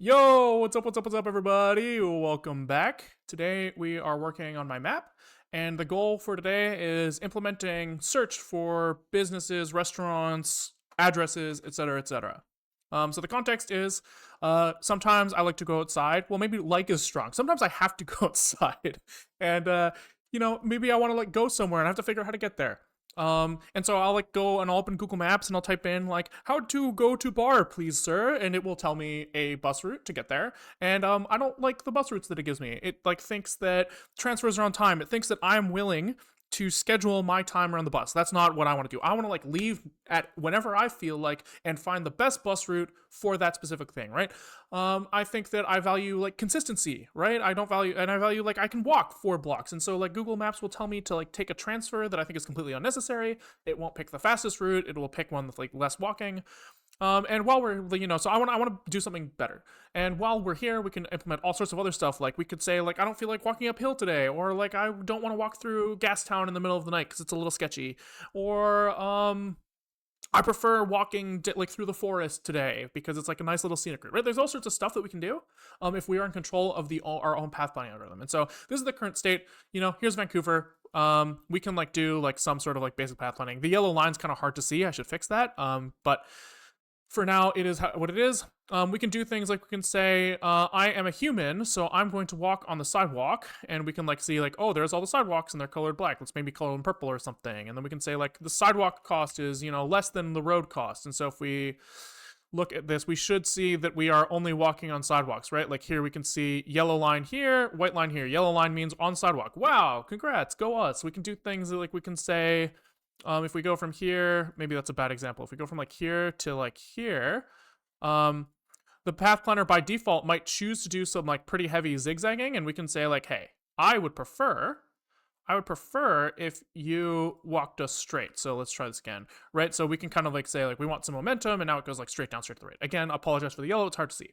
Yo, what's up, everybody? Welcome back. Today we are working on my map, and the goal for today is implementing search for businesses, restaurants, addresses, etc., etc. So the context is sometimes I like to go outside. Well, maybe like is strong. Sometimes I have to go outside, and maybe I want to like go somewhere and I have to figure out how to get there. And so I'll like go and I'll open Google Maps and I'll type in like how to go to bar, please, sir, and it will tell me a bus route to get there. And I don't like the bus routes that it gives me. It like thinks that transfers are on time. It thinks that I'm willing to schedule my time around the bus. That's not what I want to do. I want to like leave at whenever I feel like and find the best bus route for that specific thing, right? I think that I value like consistency, right? I value like I can walk 4 blocks, and so like Google Maps will tell me to like take a transfer that I think is completely unnecessary. It won't pick the fastest route. It will pick one with like less walking. And while we're, so I want to do something better. And while we're here, we can implement all sorts of other stuff. Like we could say, like, I don't feel like walking uphill today, or like I don't want to walk through Gastown in the middle of the night because it's a little sketchy, or I prefer walking like through the forest today because it's like a nice little scenic route. Right? There's all sorts of stuff that we can do if we are in control of our own path planning algorithm. And so this is the current state. Here's Vancouver. We can like do like some sort of like basic path planning. The yellow line's kind of hard to see. I should fix that. But for now, it is what it is. We can do things like we can say, I am a human, so I'm going to walk on the sidewalk, and we can like see like, oh, there's all the sidewalks and they're colored black. Let's maybe color them purple or something. And then we can say like the sidewalk cost is, less than the road cost. And so if we look at this, we should see that we are only walking on sidewalks, right? Like here we can see yellow line here, white line here. Yellow line means on sidewalk. Wow, congrats, go us. We can do things like we can say, if we go from here, maybe that's a bad example. If we go from like here to like here, the path planner by default might choose to do some like pretty heavy zigzagging, and we can say like, hey, I would prefer if you walked us straight. So let's try this again, right? So we can kind of like say like we want some momentum, and now it goes like straight down, straight to the right. Again, apologize for the yellow; it's hard to see.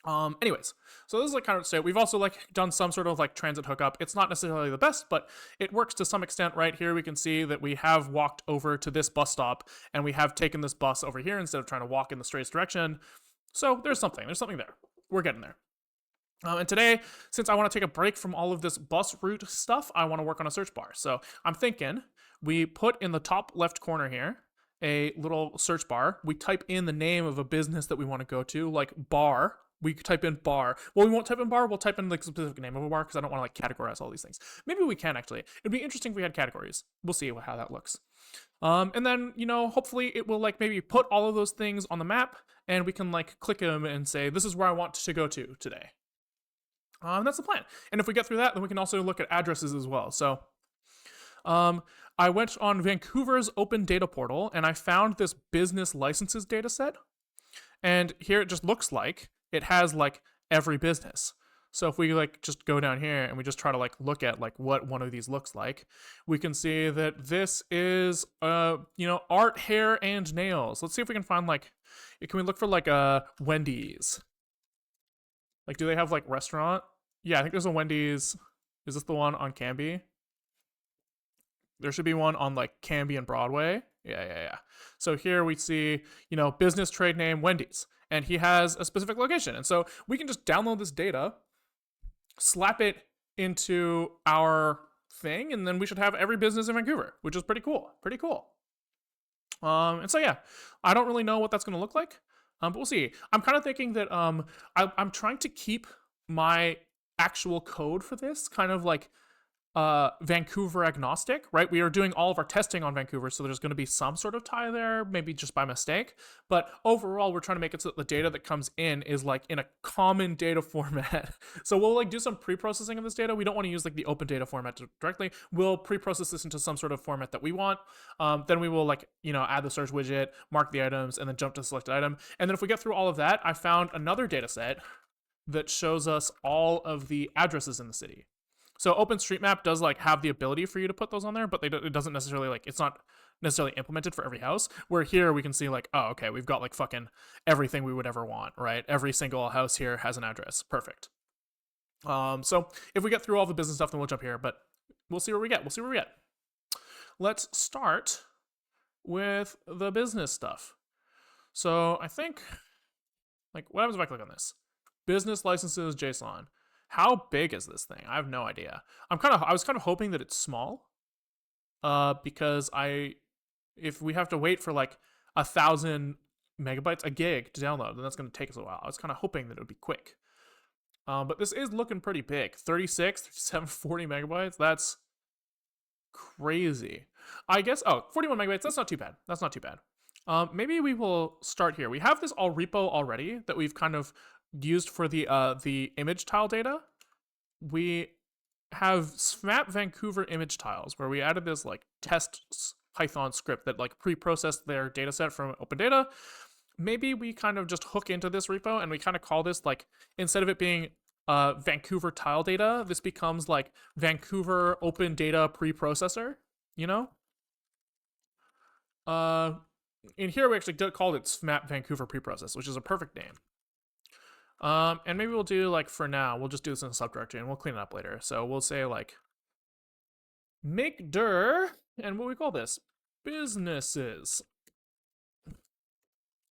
Anyways, so this is like kind of state. We've also like done some sort of like transit hookup. It's not necessarily the best, but it works to some extent. Right here, we can see that we have walked over to this bus stop, and we have taken this bus over here instead of trying to walk in the straightest direction. So there's something there. We're getting there. And today, since I want to take a break from all of this bus route stuff, I want to work on a search bar. So I'm thinking we put in the top left corner here a little search bar. We type in the name of a business that we want to go to, like bar. We type in bar. Well, we won't type in bar. We'll type in the specific name of a bar because I don't want to like categorize all these things. Maybe we can actually. It'd be interesting if we had categories. We'll see how that looks. And then, hopefully it will like maybe put all of those things on the map, and we can like click them and say, this is where I want to go to today. That's the plan. And if we get through that, then we can also look at addresses as well. So I went on Vancouver's open data portal, and I found this business licenses data set. And here it just looks like it has like every business. So if we like just go down here and we just try to like look at like what one of these looks like, we can see that this is art, hair, and nails. Let's see if we can find like, can we look for like a Wendy's? Like, do they have like restaurant? Yeah, I think there's a Wendy's. Is this the one on Canby? There should be one on like Canby and Broadway. Yeah. So here we see, business trade name Wendy's, and he has a specific location. And so we can just download this data, slap it into our thing, and then we should have every business in Vancouver, which is pretty cool. And so yeah, I don't really know what that's going to look like, but we'll see. I'm kind of thinking that I'm trying to keep my actual code for this kind of like Vancouver agnostic, right? We are doing all of our testing on Vancouver, so there's going to be some sort of tie there, maybe just by mistake. But overall, we're trying to make it so that the data that comes in is like in a common data format. So we'll like do some pre-processing of this data. We don't want to use like the open data format directly. We'll pre-process this into some sort of format that we want. Then we will like, add the search widget, mark the items, and then jump to the selected item. And then if we get through all of that, I found another data set that shows us all of the addresses in the city. So OpenStreetMap does like have the ability for you to put those on there, but it doesn't necessarily like, it's not necessarily implemented for every house. Where here we can see like, oh, okay, we've got like fucking everything we would ever want, right? Every single house here has an address. Perfect. So if we get through all the business stuff, then we'll jump here, but we'll see where we get. Let's start with the business stuff. So I think Like, what happens if I click on this? Business licenses JSON. How big is this thing? I have no idea. I was kind of hoping that it's small. Because if we have to wait for like 1,000 megabytes, a gig to download, then that's going to take us a while. I was kind of hoping that it would be quick. But this is looking pretty big. 36, 37, 40 megabytes. That's crazy. I guess, 41 megabytes. That's not too bad. That's not too bad. Maybe we will start here. We have this all repo already that we've kind of used for the image tile data. We have Snap Vancouver image tiles where we added this like test Python script that like pre-processed their data set from open data. Maybe we kind of just hook into this repo and we kind of call this like, instead of it being Vancouver tile data, this becomes like Vancouver open data pre-processor, you know? In here we actually called it Snap Vancouver preprocess, which is a perfect name. And maybe we'll do like, for now, we'll just do this in a subdirectory and we'll clean it up later. So we'll say like make dir, and what we call this? Businesses.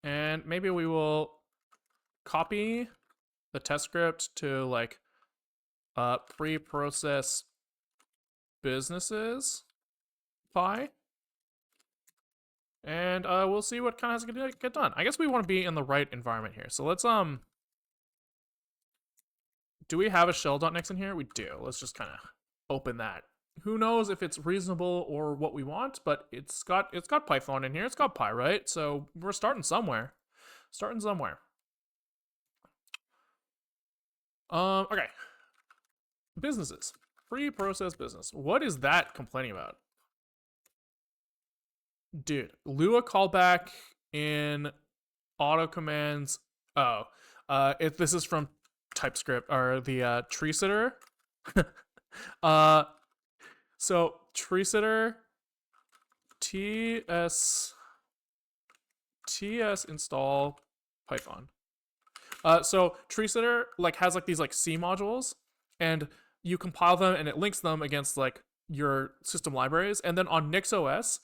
And maybe we will copy the test script to like pre-process businesses py. And we'll see what kind of has to get done. I guess we want to be in the right environment here. So let's do we have a shell.nix in here? We do. Let's just kind of open that. Who knows if it's reasonable or what we want, but it's got Python in here. It's got Py, right? So we're starting somewhere. Okay. Businesses. Pre-process business. What is that complaining about? Dude, Lua callback in auto commands. Oh, if this is from TypeScript or the tree sitter. So tree sitter ts install Python. So tree sitter like has like these like C modules, and you compile them and it links them against like your system libraries, and then on NixOS,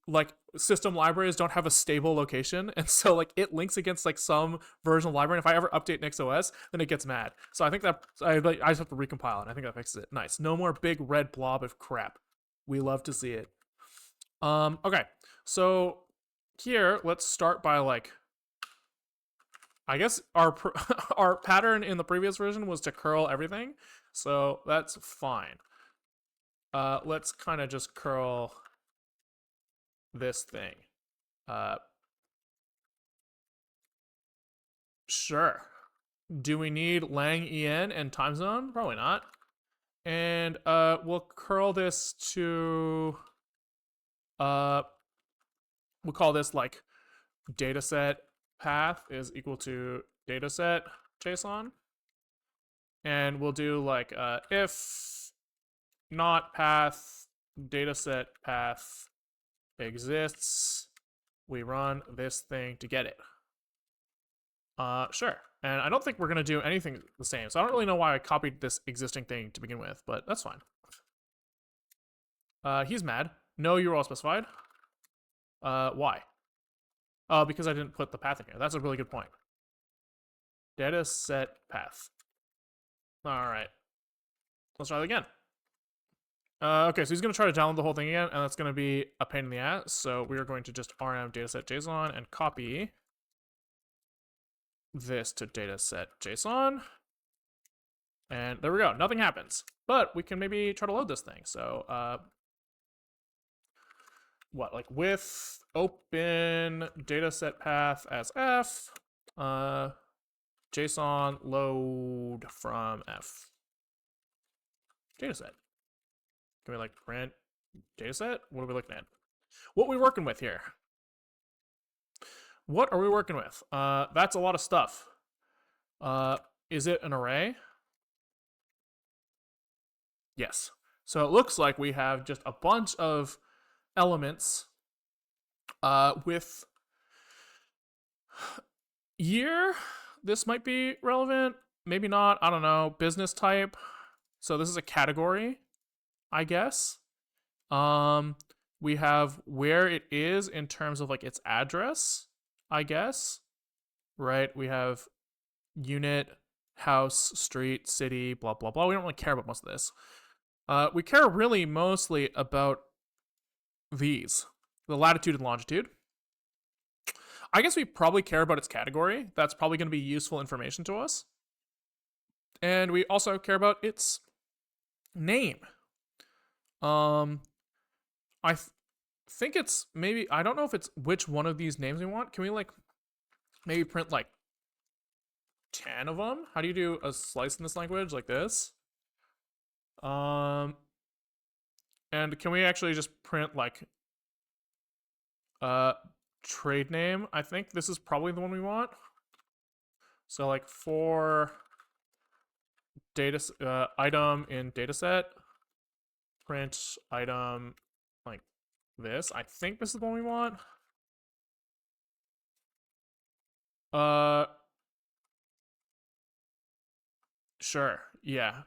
like system libraries don't have a stable location, and so like it links against like some version of library, and if I ever update NixOS, then it gets mad. So I think that I just have to recompile it, and I think that fixes it. Nice. No more big red blob of crap. We love to see it. Okay, so here let's start by like, I guess our our pattern in the previous version was to curl everything, so that's fine. Let's kind of just curl this thing. Sure. Do we need lang en and time zone? Probably not. And we'll curl this to we'll call this like dataset path is equal to dataset JSON. And we'll do like if not path dataset path exists, we run this thing to get it. Sure. And I don't think we're gonna do anything the same, so I don't really know why I copied this existing thing to begin with, but that's fine. He's mad. No URL specified. Why? Because I didn't put the path in here. That's a really good point. Data set path. All right. Let's try it again. Okay, so he's going to try to download the whole thing again, and that's going to be a pain in the ass. So we are going to just rm dataset JSON and copy this to dataset JSON. And there we go. Nothing happens. But we can maybe try to load this thing. So what, like with open dataset path as f, JSON load from f dataset. Can we like print dataset? What are we looking at? What are we working with here? What are we working with? That's a lot of stuff. Is it an array? Yes. So it looks like we have just a bunch of elements with year. This might be relevant. Maybe not. I don't know. Business type. So this is a category, I guess. We have where it is in terms of like its address, I guess. Right? We have unit, house, street, city, blah, blah, blah. We don't really care about most of this. We care really mostly about these, the latitude and longitude. I guess we probably care about its category. That's probably going to be useful information to us. And we also care about its name. I think it's maybe, I don't know if it's which one of these names we want. Can we like maybe print like 10 of them? How do you do a slice in this language? Like this? And can we actually just print like trade name? I think this is probably the one we want. So like for data item in dataset, print item like this. I think this is the one we want. Sure. Yeah.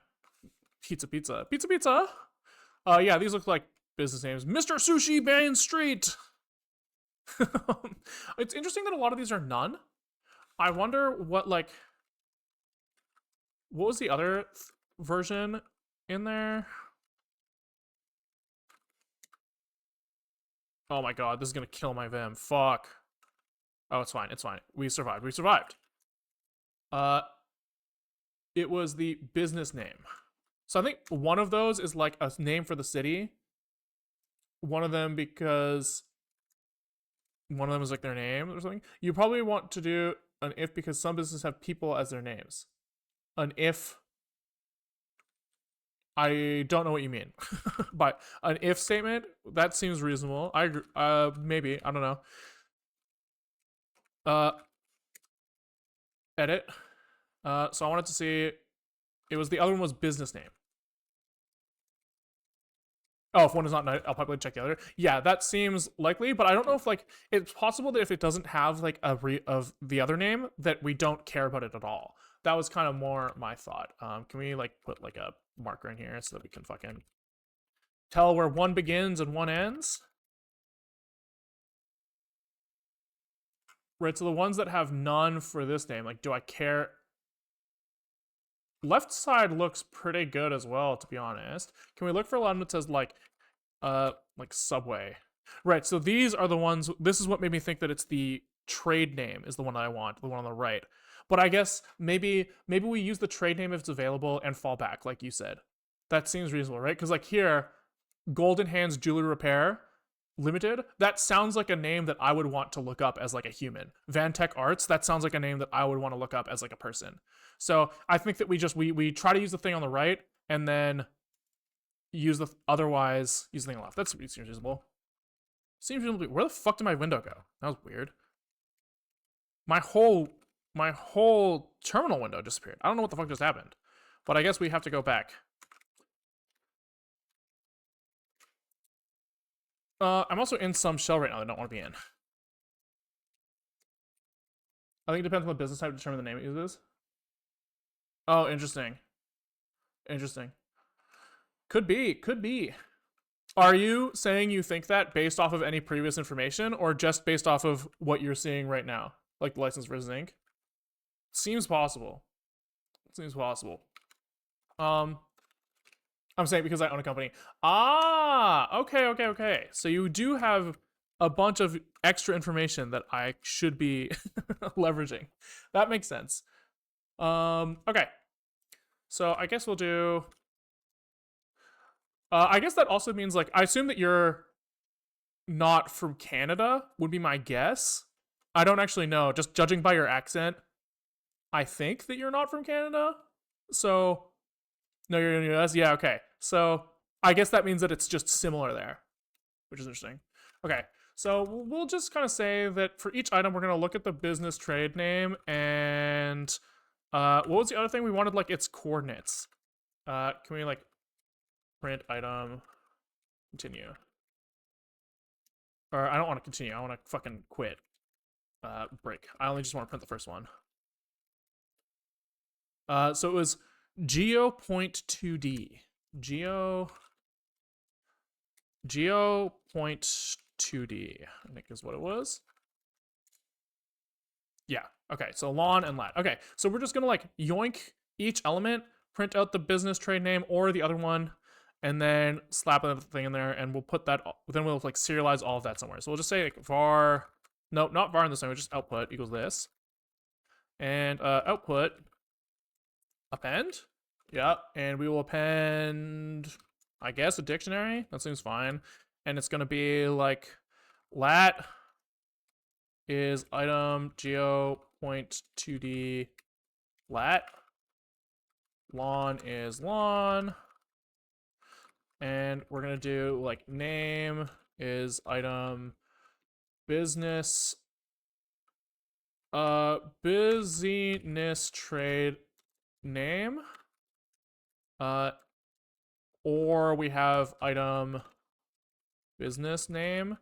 Pizza. Yeah, these look like business names. Mr. Sushi Main Street. It's interesting that a lot of these are none. I wonder what like what was the other version in there? Oh my god, this is gonna kill my Vim. Fuck. Oh, it's fine. It's fine. We survived. We survived. It was the business name. So I think one of those is like a name for the city. One of them because one of them is like their name or something. You probably want to do an if because some businesses have people as their names. An if. I don't know what you mean. But an if statement, that seems reasonable. I agree. Maybe. I don't know. Edit. So I wanted to see. It was the other one was business name. Oh, if one is not, I'll probably check the other. Yeah, that seems likely, but I don't know if like it's possible that if it doesn't have like of the other name that we don't care about it at all. That was kind of more my thought. Can we like put like a marker in here so that we can fucking tell where one begins and one ends? Right, so the ones that have none for this name, like, do I care? Left side looks pretty good as well, to be honest. Can we look for one that says like Subway? Right, so these are the ones, this is what made me think that it's the trade name is the one I want, the one on the right. But I guess maybe we use the trade name if it's available and fall back, like you said. That seems reasonable, right? Because like here, Golden Hands Jewelry Repair Limited, that sounds like a name that I would want to look up as like a human. Vantech Arts, that sounds like a name that I would want to look up as like a person. So I think that we try to use the thing on the right and then use the otherwise use the thing on the left. That seems reasonable. Seems reasonable. Where the fuck did my window go? That was weird. My whole terminal window disappeared. I don't know what the fuck just happened, but I guess we have to go back. I'm also in some shell right now that I don't want to be in. I think it depends on the business type to determine the name it uses. Oh, interesting. Interesting. Could be. Are you saying you think that based off of any previous information or just based off of what you're seeing right now? Like the license versus Inc? Seems possible. Seems possible. I'm saying because I own a company. Ah, okay. So you do have a bunch of extra information that I should be leveraging. That makes sense. Okay. So I guess we'll do. I guess that also means like I assume that you're not from Canada would be my guess. I don't actually know. Just judging by your accent, I think that you're not from Canada. So no, you're in the US? Yeah, okay. So I guess that means that it's just similar there, which is interesting. Okay, so we'll just kind of say that for each item, we're going to look at the business trade name and what was the other thing? We wanted like its coordinates. Can we like print item, continue? Or I don't want to continue. I want to fucking quit. Break. I only just want to print the first one. So it was geo.2d. Geo.2d, I think is what it was. Yeah, Okay, so lawn and lat. Okay, so we're just gonna like yoink each element, print out the business trade name or the other one, and then slap another thing in there, and we'll put that. Then we'll like serialize all of that somewhere. So we'll just say like var. No, not var in this one. We just output equals this, and output append. Yeah, and we will append, I guess, a dictionary. That seems fine, and it's gonna be like lat is item geo point 2D lat. Lawn is lawn. And we're gonna do like name is item business busyness trade name. Or we have item business name.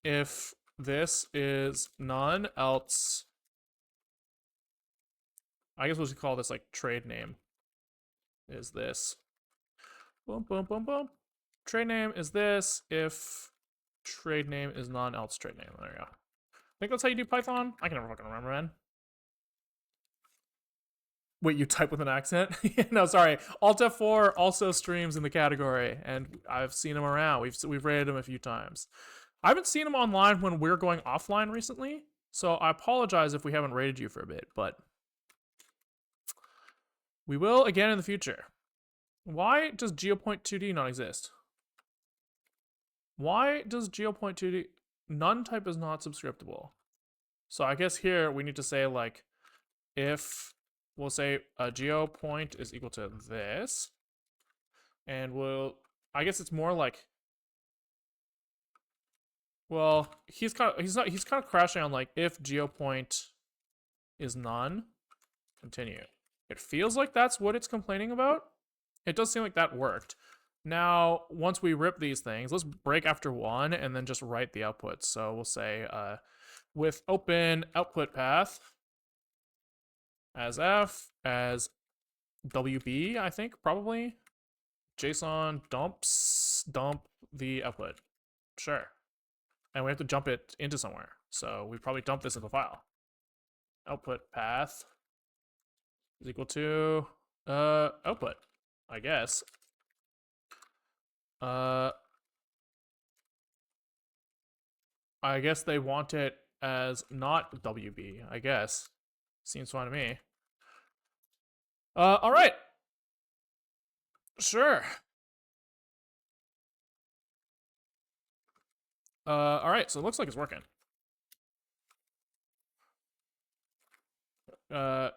If this is none, else I guess we'll just call this like trade name is this. Boom, boom, boom, boom. Trade name is this if trade name is none, else trade name. There you go. I think that's how you do Python. I can never fucking remember, man. Wait, you type with an accent? No, sorry. Alt F4 also streams in the category, and I've seen him around. We've rated him a few times. I haven't seen him online when we're going offline recently, so I apologize if we haven't rated you for a bit, but we will again in the future. Why does geopoint2D not exist? Why does geopoint2D... None type is not subscriptable. So I guess here we need to say like, if we'll say a geopoint is equal to this, and we'll... I guess it's more like... Well, he's kind of crashing on like if geopoint is none, continue. It feels like that's what it's complaining about. It does seem like that worked. Now, once we rip these things, let's break after one and then just write the outputs. So we'll say with open output path as f as wb, I think probably JSON dump the output. Sure. And we have to jump it into somewhere. So we probably dump this in the file. Output path is equal to output, I guess. I guess they want it as not WB, I guess. Seems fine to me. All right. Sure. All right, so it looks like it's working. Cat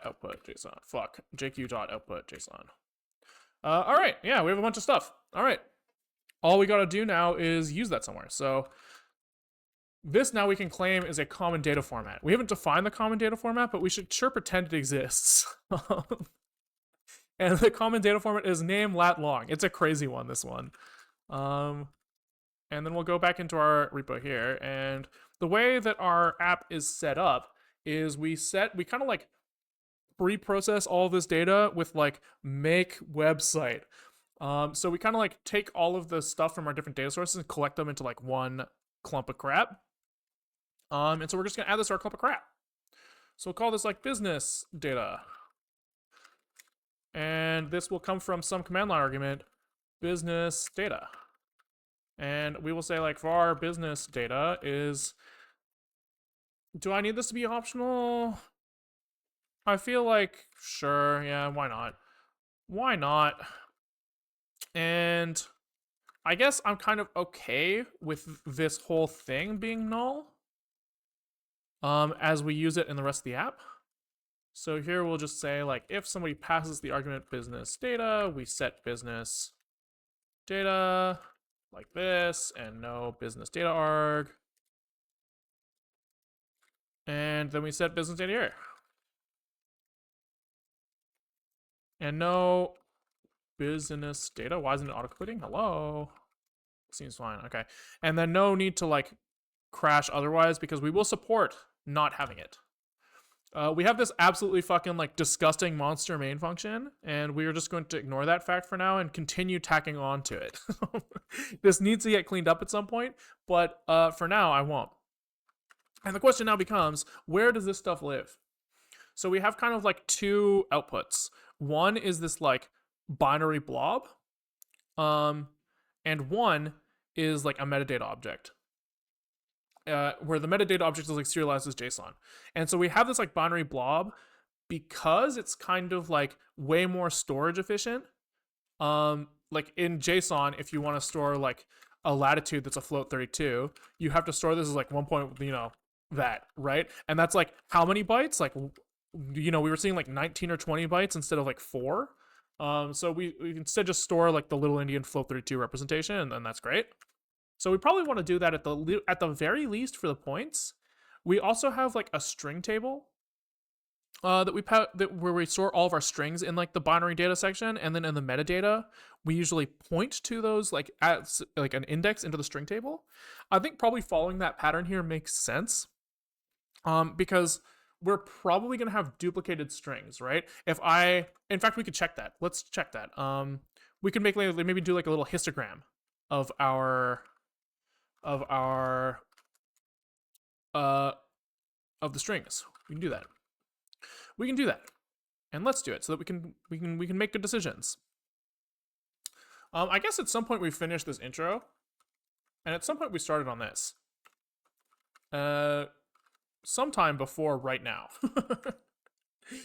output JSON. Fuck. JQ dot output JSON. All right, yeah, we have a bunch of stuff. All right. All we gotta do now is use that somewhere. So this now we can claim is a common data format. We haven't defined the common data format, but we should sure pretend it exists. And the common data format is name lat long. It's a crazy one, this one. And then we'll go back into our repo here. And the way that our app is set up is we kind of like pre-process all this data with like make website. So we kind of like take all of the stuff from our different data sources and collect them into like one clump of crap. And so we're just gonna add this to our clump of crap. So we'll call this like business data. And this will come from some command line argument, business data. And we will say like var business data is, do I need this to be optional? I feel like, sure, yeah, why not? Why not? And I guess I'm kind of okay with this whole thing being null as we use it in the rest of the app. So here we'll just say like, if somebody passes the argument business data, we set business data like this and no business data arg. And then we set business data here. And no business data. Why isn't it auto-completing? Hello? Seems fine. Okay. And then no need to like crash otherwise because we will support not having it. We have this absolutely fucking like disgusting monster main function, and we are just going to ignore that fact for now and continue tacking on to it. This needs to get cleaned up at some point, but for now I won't. And the question now becomes, where does this stuff live? So we have kind of like two outputs. One is this like binary blob, um, and one is like a metadata object, where the metadata object is like serialized as JSON. And so we have this like binary blob because it's kind of like way more storage efficient. Like in JSON, if you want to store like a latitude that's a float 32, you have to store this as like one point, that, right? And that's like how many bytes? Like, we were seeing like 19 or 20 bytes instead of like 4. So we instead just store like the little Indian float 32 representation, and that's great. So we probably want to do that at the very least for the points. We also have like a string table where we store all of our strings in like the binary data section, and then in the metadata we usually point to those like as like an index into the string table. I think probably following that pattern here makes sense, because we're probably going to have duplicated strings, right? In fact, we could check that. Let's check that. We could maybe do like a little histogram of our of our of the strings. We can do that. We can do that, and let's do it so that we can make good decisions. I guess at some point we finished this intro, and at some point we started on this. Sometime before right now.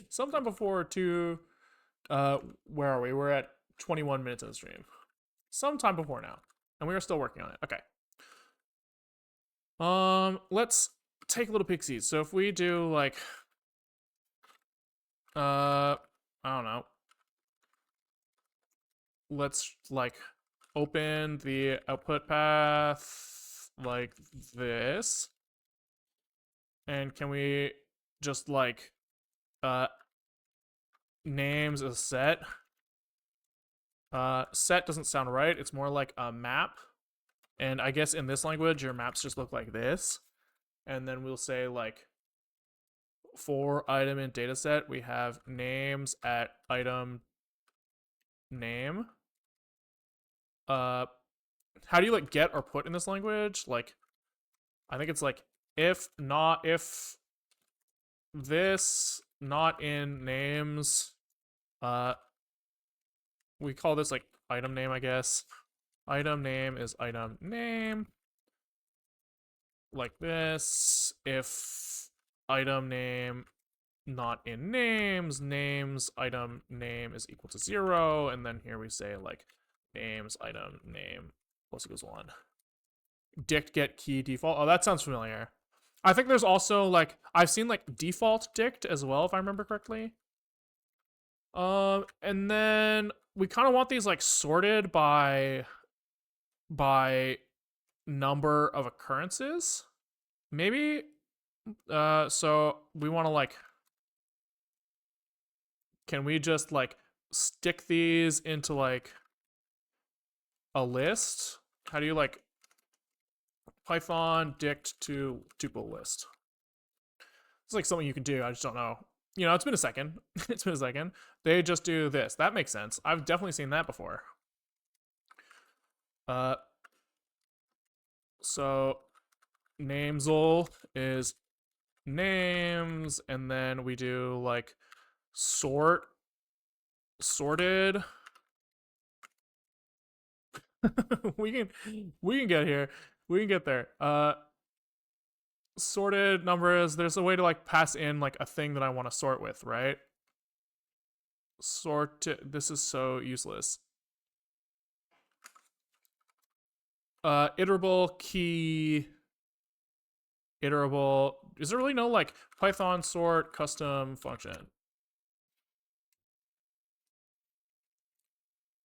Sometime before where are we? We're at 21 minutes of the stream. Sometime before now, and we are still working on it. Okay. Let's take a little pixies. So if we do like, I don't know. Let's like open the output path like this. And can we just like names a set? Set doesn't sound right. It's more like a map. And I guess in this language, your maps just look like this. And then we'll say like, for item in dataset, we have names at item name. How do you like get or put in this language? Like, I think it's like if this not in names, we call this like item name, I guess. Item name is item name. Like this. If item name not in names, names item name is equal to 0, and then here we say like names item name plus equals 1. Dict get key default. Oh, that sounds familiar. I think there's also like, I've seen like default dict as well, if I remember correctly. And then we kind of want these like sorted by number of occurrences, maybe. So we want to like, can we just like stick these into like a list? How do you like Python dict to tuple list? It's like something you can do. I just don't know. It's been a second. It's been a second. They just do this. That makes sense. I've definitely seen that before. So namesl is names, and then we do like sorted. we can get here. We can get there. Sorted numbers. There's a way to like pass in like a thing that I want to sort with, right? This is so useless. Iterable key. Iterable. Is there really no like Python sort custom function?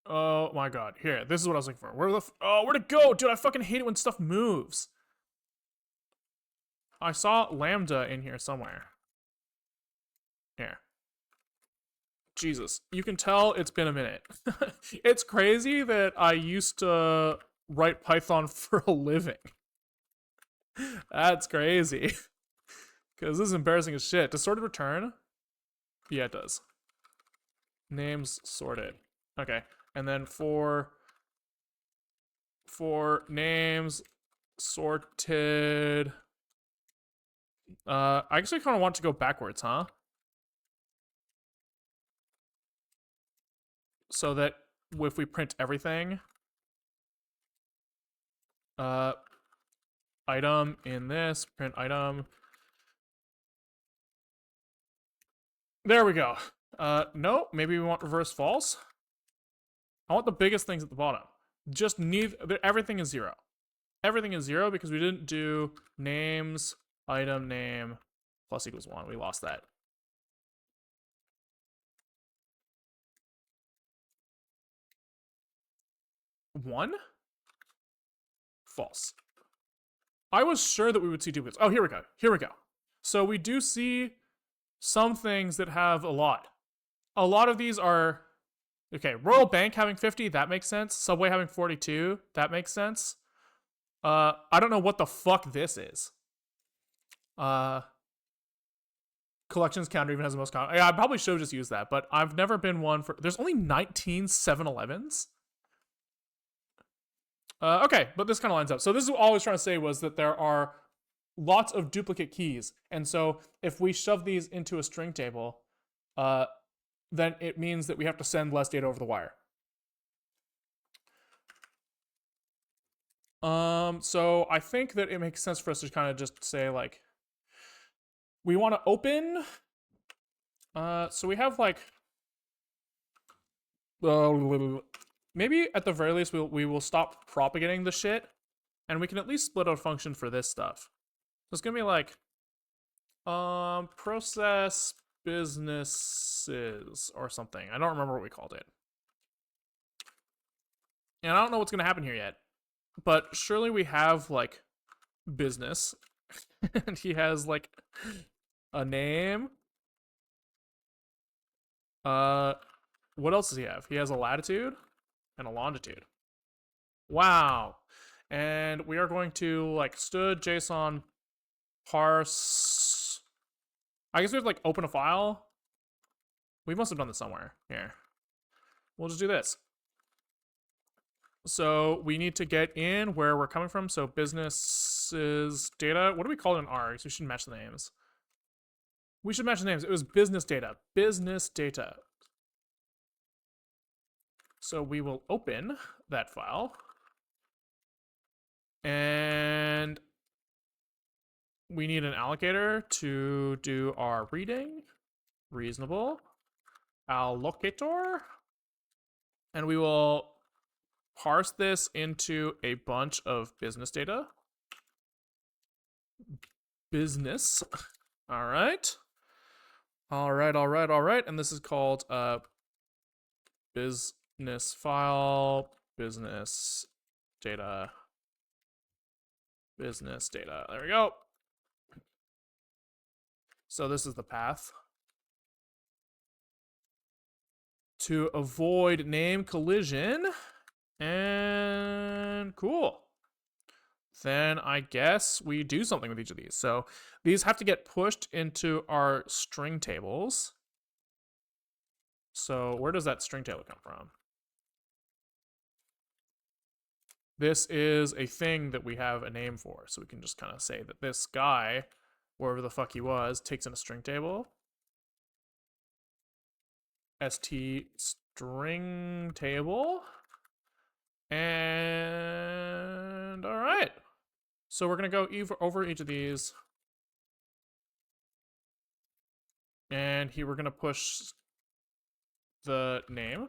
Oh my god. Here, this is what I was looking for. Where'd it go? Dude, I fucking hate it when stuff moves. I saw lambda in here somewhere. Here. Jesus. You can tell it's been a minute. It's crazy that I used to write Python for a living. That's crazy. Because this is embarrassing as shit. Does sorted return? Yeah, it does. Names sorted. Okay. And then for names sorted I actually kind of want to go backwards, huh? So that if we print everything, item in this, print item. There we go. No, maybe we want reverse false. I want the biggest things at the bottom. Just everything is 0. Everything is 0 because we didn't do names, item name, plus equals 1. We lost that. One? False. I was sure that we would see duplicates. Oh, here we go. Here we go. So we do see some things that have a lot. A lot of these are okay. Royal Bank having 50, that makes sense. Subway having 42, that makes sense. I don't know what the fuck this is. Collections counter even has the most common. I probably should have just used that, but I've never been one for. There's only 19 7-Elevens. Okay, but this kind of lines up. So this is what I was trying to say was that there are lots of duplicate keys, and so if we shove these into a string table, then it means that we have to send less data over the wire. So I think that it makes sense for us to kind of just say like, we want to open. So we have like, maybe at the very least we will stop propagating the shit, and we can at least split out a function for this stuff. So it's gonna be like, process businesses or something. I don't remember what we called it. And I don't know what's gonna happen here yet. But surely we have like business. And he has like a name. What else does he have? He has a latitude and a longitude. Wow. And we are going to like std JSON parse. I guess we have to like open a file. We must have done this somewhere. Here. We'll just do this. So we need to get in where we're coming from. So businesses data. What do we call it in R? So we should match the names. We should match the names. It was business data. Business data. So we will open that file. And we need an allocator to do our reading. Reasonable. Allocator. And we will parse this into a bunch of business data. Business. All right. All right, all right, all right. And this is called business file, business data, business data. There we go. So this is the path. To avoid name collision. And cool. Then I guess we do something with each of these. So these have to get pushed into our string tables. So where does that string table come from? This is a thing that we have a name for. So we can just kind of say that this guy, wherever the fuck he was, takes in a string table. st string table. And all right. So we're going to go over each of these. And here we're going to push the name.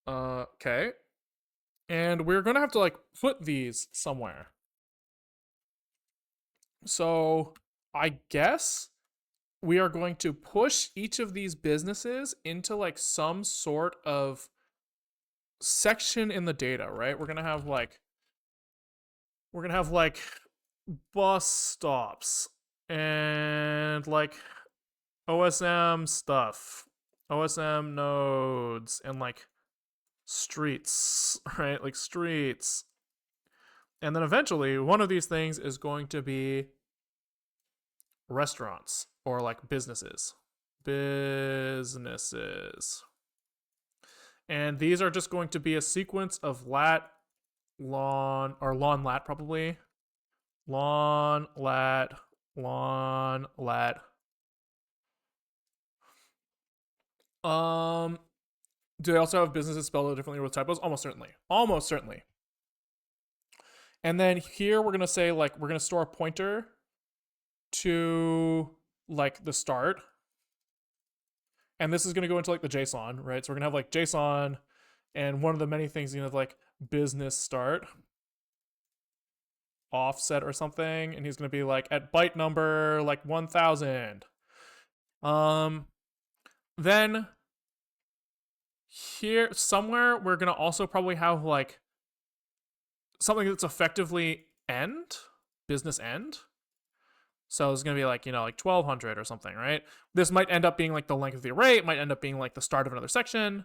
Okay. And we're going to have to like put these somewhere. So I guess we are going to push each of these businesses into like some sort of section in the data, right? We're going to have like bus stops and like OSM stuff, OSM nodes, and like streets, right? Like streets. And then eventually one of these things is going to be restaurants or like businesses. Businesses. And these are just going to be a sequence of lat, lawn, or lawn lat probably. lawn, lat, lawn, lat. Do they also have businesses spelled differently with typos? Almost certainly. Almost certainly. And then here we're gonna say like we're gonna store a pointer to like the start. And this is gonna go into like the JSON, right? So we're gonna have like JSON, and one of the many things you know like business start offset or something, and he's gonna be like at byte number like 1000. Then here somewhere we're gonna also probably have like something that's effectively end, business end. So it's gonna be like, you know, like 1200 or something, right? This might end up being like the length of the array, it might end up being like the start of another section.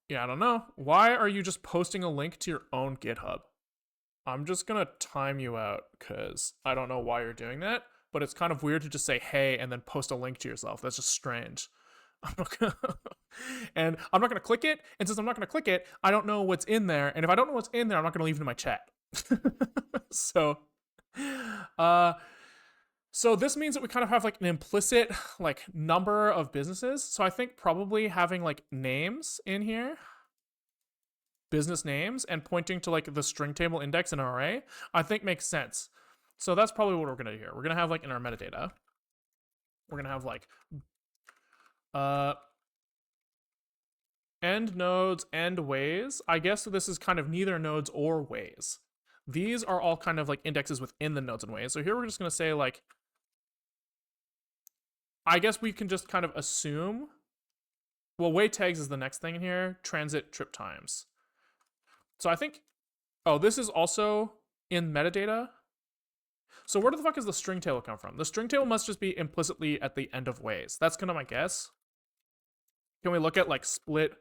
Yeah, I don't know. Why are you just posting a link to your own GitHub? I'm just gonna time you out because I don't know why you're doing that, but it's kind of weird to just say hey and then post a link to yourself. That's just strange. And I'm not gonna click it, and since I'm not gonna click it, I don't know what's in there, and if I don't know what's in there, I'm not gonna leave it in my chat. So uh so this means that we kind of have like an implicit like number of businesses. So I think probably having like names in here, business names, and pointing to like the string table index in an array, I think makes sense. So that's probably what we're gonna do here. We're gonna have like in our metadata, we're gonna have like end nodes, end ways. I guess this is kind of neither nodes or ways. These are all kind of like indexes within the nodes and ways. So here we're just gonna say like, I guess we can just kind of assume, well, way tags is the next thing in here, transit trip times. So I think, oh, this is also in metadata. So where the fuck is the string table come from? The string table must just be implicitly at the end of ways. That's kind of my guess. Can we look at like split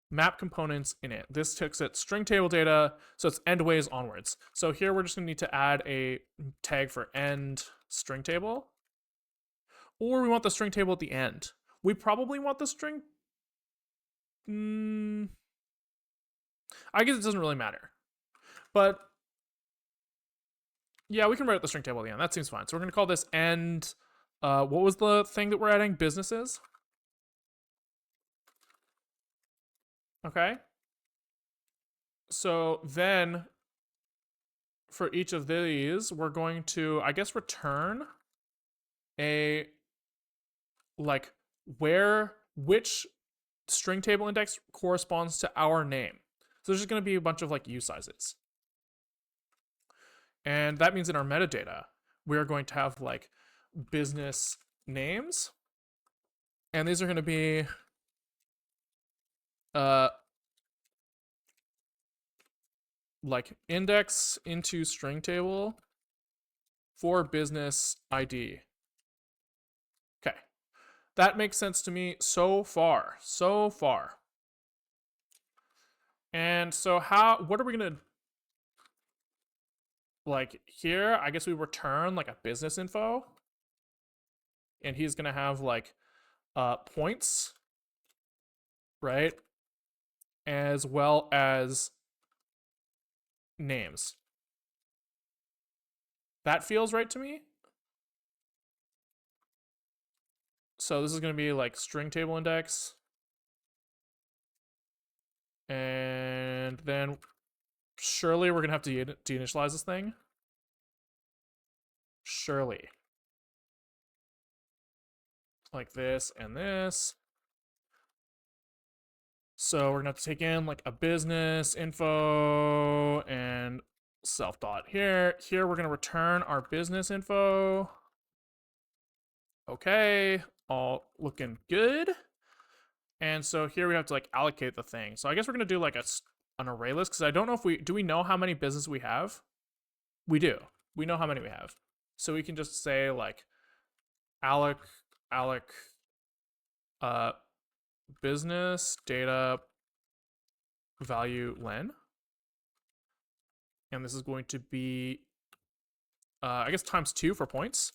map components in it? This takes it string table data, so it's end ways onwards. So here we're just gonna need to add a tag for end string table. Or we want the string table at the end. We probably want the string. I guess it doesn't really matter. But yeah, we can write the string table at the end. That seems fine. So we're going to call this end. What was the thing that we're adding? Businesses. Okay. So then for each of these, we're going to, I guess, return a like which string table index corresponds to our name. So there's just going to be a bunch of like usizes. And that means in our metadata, we're going to have like business names. And these are going to be like index into string table for business ID. Okay. That makes sense to me so far. So far. And so what are we going to, like here, I guess we return like a business info. And he's going to have like points, right? As well as names. That feels right to me. So this is going to be like string table index. And then surely we're going to have to deinitialize this thing. Surely. Like this and this. So we're going to have to take in like a business info and self dot here. Here we're going to return our business info. Okay, all looking good. And so here we have to like allocate the thing. So I guess we're going to do like an array list because I don't know if do we know how many business we have? We do. We know how many we have. So we can just say like alloc business data value len. And this is going to be I guess times 2 for points.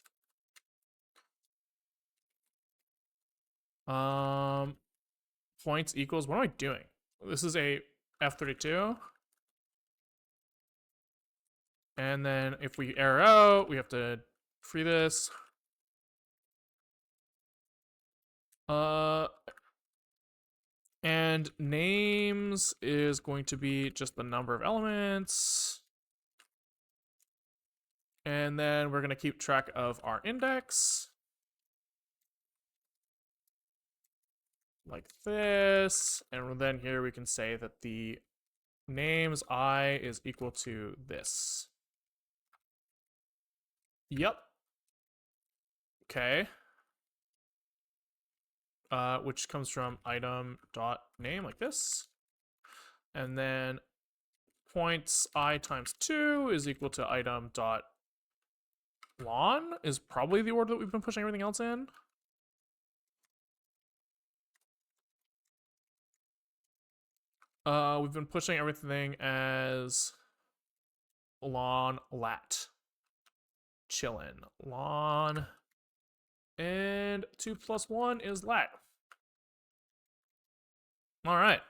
Points equals, what am I doing? This is a F32. And then if we error out, we have to free this. And names is going to be just the number of elements. And then we're going to keep track of our index. Like this. And then here we can say that the names I is equal to this. Yep. Okay. Which comes from item dot name like this. And then points I times 2 is equal to item dot lawn is probably the order that we've been pushing everything else in. We've been pushing everything as lawn lat. Chillin'. Lawn. And 2 plus 1 is lat. All right.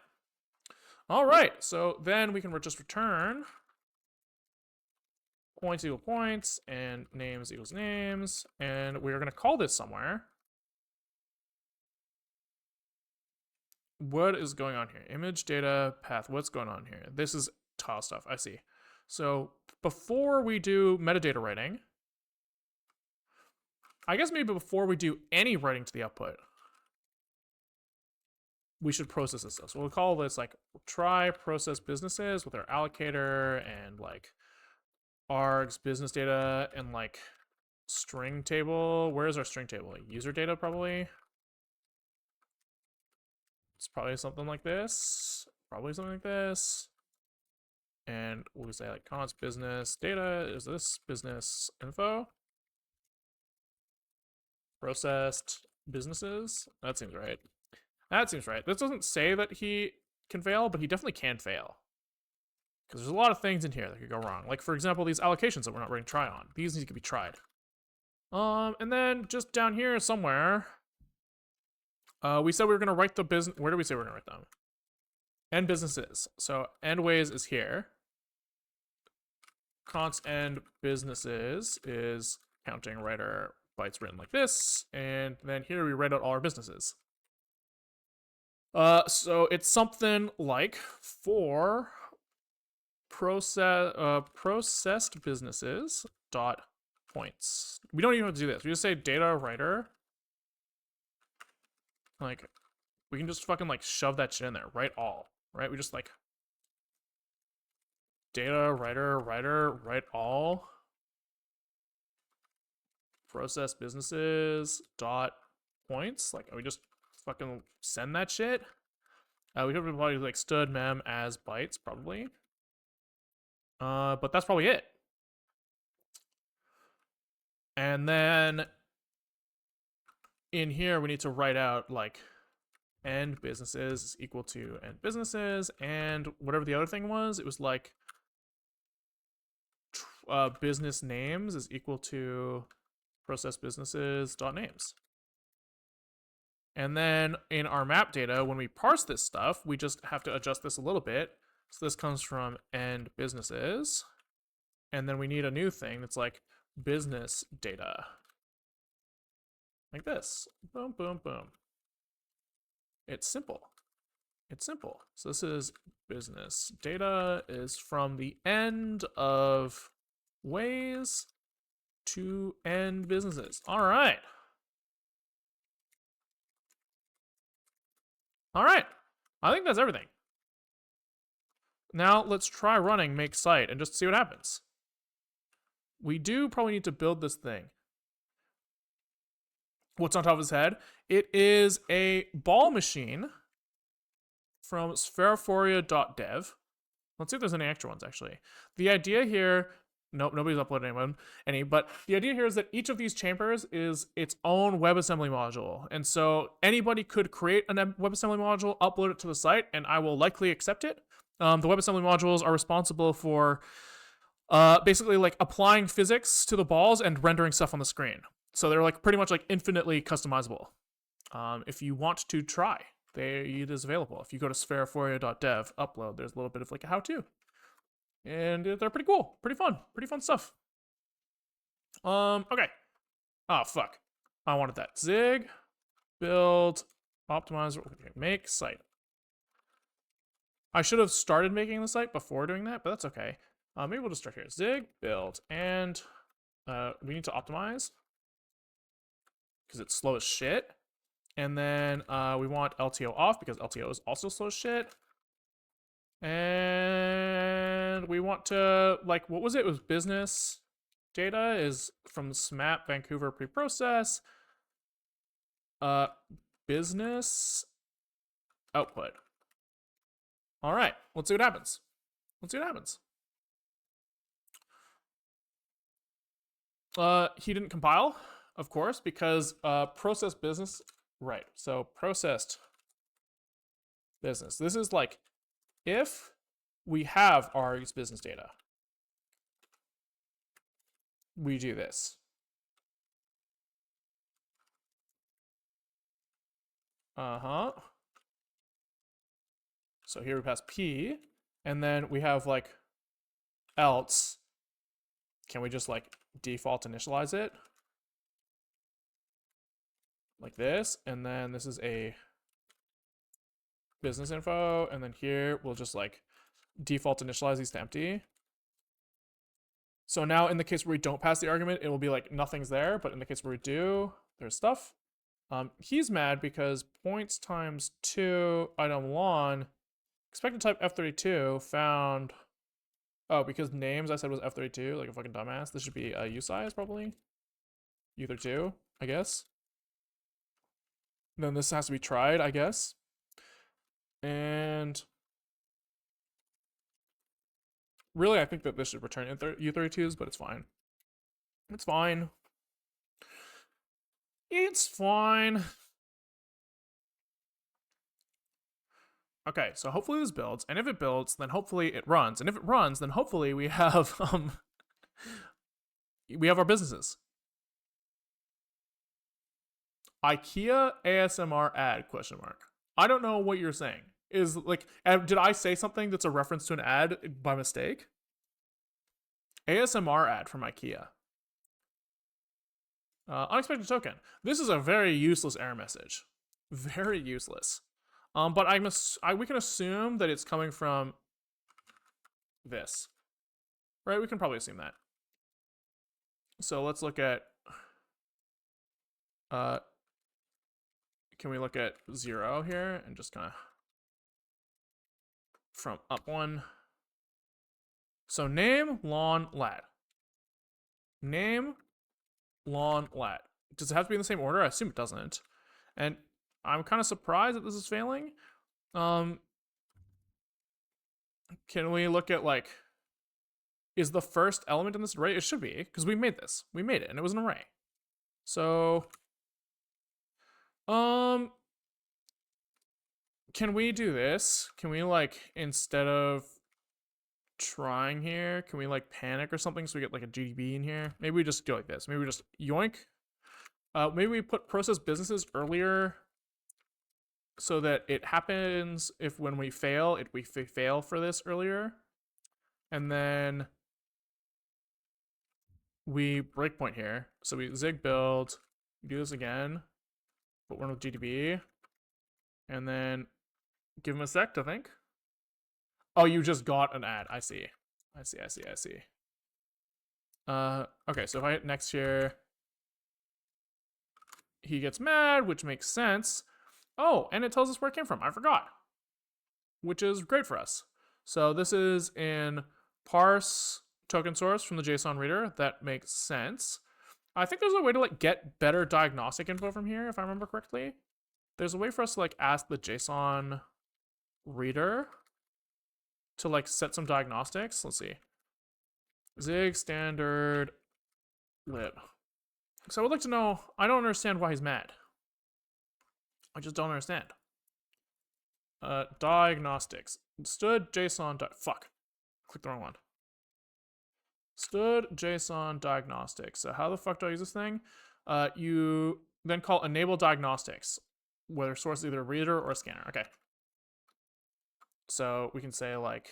All right. So then we can just return points equal points and names equals names. And we're going to call this somewhere. What is going on here? Image, data, path. What's going on here? This is tile stuff. I see. So before we do metadata writing, I guess maybe before we do any writing to the output, we should process this stuff. So we'll call this like try process businesses with our allocator and like args business data and like string table. Where is our string table? User data probably. It's probably something like this. Probably something like this. And we'll say like const business data is this business info. Processed businesses. That seems right. That seems right. This doesn't say that he can fail, but he definitely can fail. Because there's a lot of things in here that could go wrong. Like, for example, these allocations that we're not writing try on. These need to be tried. And then just down here somewhere, we said we were going to write the business. Where did we say we were going to write them? End businesses. So end ways is here. Const end businesses is counting writer bytes written like this. And then here we write out all our businesses. So it's something like for processed businesses dot points. We don't even have to do this. We just say data writer. Like, we can just fucking like shove that shit in there. Write all, right? We just like data writer write all. Process businesses dot points. Like, we just fucking send that shit. We could probably like stud mem as bytes probably. But that's probably it. And then in here we need to write out like end businesses is equal to end businesses, and whatever the other thing was, it was like business names is equal to process businesses dot names. And then in our map data, when we parse this stuff, we just have to adjust this a little bit. So this comes from end businesses. And then we need a new thing that's like business data. Like this. Boom, boom, boom. It's simple. It's simple. So this is business data is from the end of ways to end businesses. All right. All right. I think that's everything. Now let's try running make site and just see what happens. We do probably need to build this thing. What's on top of his head? It is a ball machine from spheriphoria.dev. Let's see if there's any extra ones, actually. The idea here, nope, nobody's uploaded any, but the idea here is that each of these chambers is its own WebAssembly module. And so anybody could create a WebAssembly module, upload it to the site, and I will likely accept it. The WebAssembly modules are responsible for basically like applying physics to the balls and rendering stuff on the screen. So they're like pretty much like infinitely customizable. If you want to try, it is available. If you go to spheriphoria.dev, upload, there's a little bit of like a how-to. And they're pretty cool, pretty fun stuff. Okay. Oh, fuck. I wanted that. Zig, build, optimize, okay, make site. I should have started making the site before doing that, but that's okay. Maybe we'll just start here. Zig, build, and we need to optimize because it's slow as shit. And then we want LTO off because LTO is also slow as shit. And we want to, like, what was it? It was business data is from the SMAP Vancouver preprocess. Business output. All right, let's see what happens. Let's see what happens. He didn't compile, of course, because process business, right? So processed business. This is like if we have our business data, we do this. So here we pass P, and then we have like else. Can we just like default initialize it? Like this, and then this is a business info, and then here we'll just like default initialize these to empty. So now in the case where we don't pass the argument, it will be like nothing's there, but in the case where we do, there's stuff. He's mad because points times 2 item lawn expected type F32 found. Oh, because names I said was F32, like a fucking dumbass. This should be a usize probably. U32, I guess. And then this has to be tried, I guess. And really, I think that this should return U32s, but it's fine. It's fine. It's fine. Okay, so hopefully this builds, and if it builds, then hopefully it runs, and if it runs, then hopefully we have our businesses. IKEA ASMR ad ? I don't know what you're saying. Is like, did I say something that's a reference to an ad by mistake? ASMR ad from IKEA. Unexpected token. This is a very useless error message. Very useless. But we can assume that it's coming from this. Right? We can probably assume that. So let's look at can we look at 0 here and just kind of from up one. So name lawn lat. Name lawn lat. Does it have to be in the same order? I assume it doesn't. And I'm kind of surprised that this is failing. Can we look at like, is the first element in this array? It should be, because we made this. We made it, and it was an array. So, can we do this? Can we like, instead of trying here, can we like panic or something so we get like a GDB in here? Maybe we just go like this. Maybe we just yoink. Maybe we put process businesses earlier so that it happens if when we fail, we fail for this earlier. And then we breakpoint here. So we zig build, do this again, put one with GDB, and then give him a sec to think. Oh, you just got an ad. I see. Okay, so if I hit next here, he gets mad, which makes sense. Oh, and it tells us where it came from. I forgot. Which is great for us. So this is in parse token source from the JSON reader. That makes sense. I think there's a way to like get better diagnostic info from here, if I remember correctly. There's a way for us to like ask the JSON reader to like set some diagnostics. Let's see. Zig standard lit. So I would like to know, I don't understand why he's mad. I just don't understand. Diagnostics. Stood JSON, fuck. Click the wrong one. Stood JSON diagnostics. So how the fuck do I use this thing? You then call enable diagnostics, whether source is either a reader or a scanner. Okay. So we can say like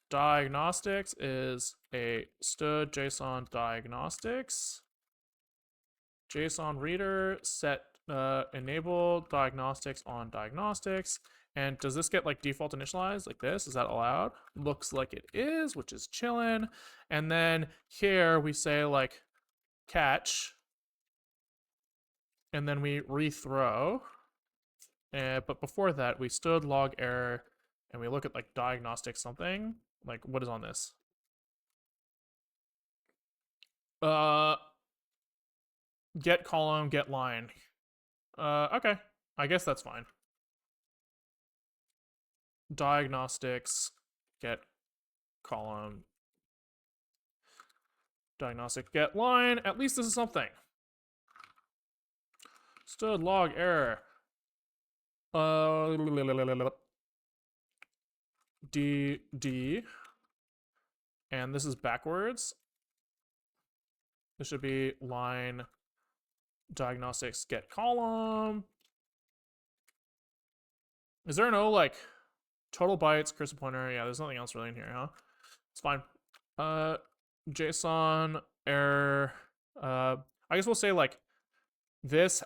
diagnostics is a std JSON diagnostics. JSON reader set enable diagnostics on diagnostics. And does this get like default initialized like this? Is that allowed? Looks like it is, which is chillin'. And then here we say like catch, and then we rethrow. But before that, we stood log error, and we look at like diagnostic something. Like what is on this? Get column, get line. Okay, I guess that's fine. Diagnostics, get column, diagnostic, get line. At least this is something. Stood log error. D, and this is backwards. This should be line diagnostics get column. Is there no like total bytes, cursor pointer? Yeah, there's nothing else really in here, huh? It's fine. JSON error. I guess we'll say like this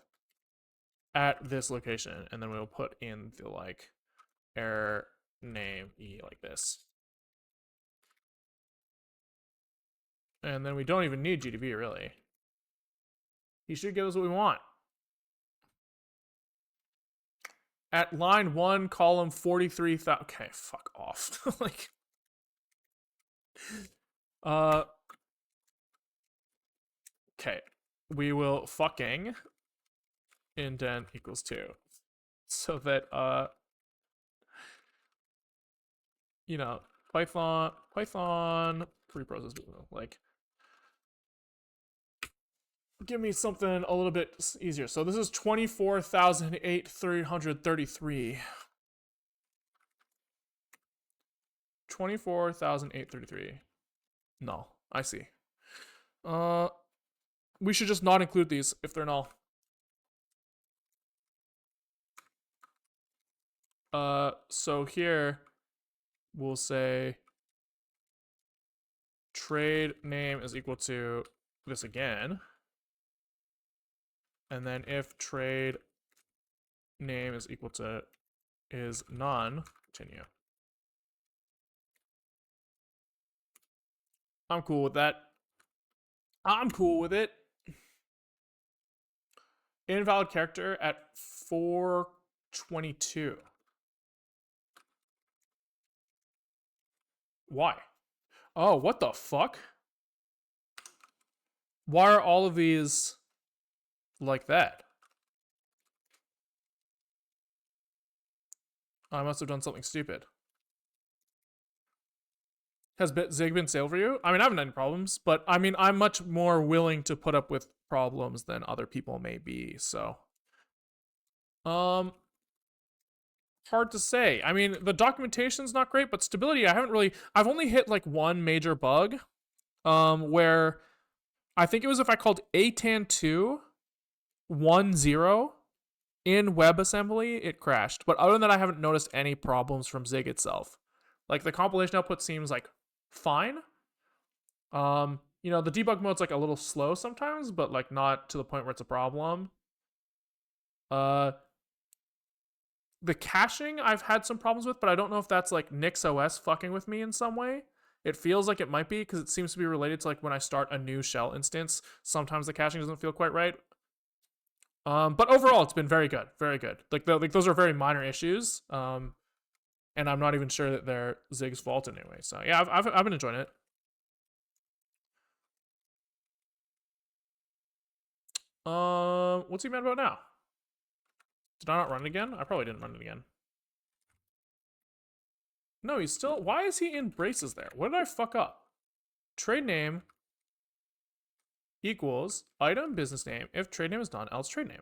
at this location, and then we'll put in the like error name e like this. And then we don't even need GDB really. He should give us what we want. At line 1, column 43,000. Okay, fuck off. Like, okay, we will fucking indent equals 2, so that you know, Python preprocess, like, give me something a little bit easier. So this is 24,333. 24,833. No, I see. We should just not include these if they're null. So here we'll say trade name is equal to this again. And then if trade name is equal to is none, continue. I'm cool with that. I'm cool with it. Invalid character at 422. Why? Oh, what the fuck? Why are all of these like that? I must have done something stupid. Has Zig been stale for you? I mean, I haven't had any problems, but I mean, I'm much more willing to put up with problems than other people may be, so. Hard to say. I mean, the documentation's not great, but stability, I've only hit like one major bug, where I think it was if I called atan2 10 in WebAssembly, it crashed. But other than that, I haven't noticed any problems from Zig itself. Like the compilation output seems like fine. You know, the debug mode's like a little slow sometimes, but like not to the point where it's a problem. The caching I've had some problems with, but I don't know if that's like NixOS fucking with me in some way. It feels like it might be because it seems to be related to like when I start a new shell instance, sometimes the caching doesn't feel quite right. But overall, it's been very good, very good. Like those are very minor issues. And I'm not even sure that they're Zig's fault anyway. So yeah, I've been enjoying it. What's he mad about now? Did I not run it again? I probably didn't run it again. No, he's still. Why is he in braces there? What did I fuck up? Trade name equals item business name if trade name is done, else trade name.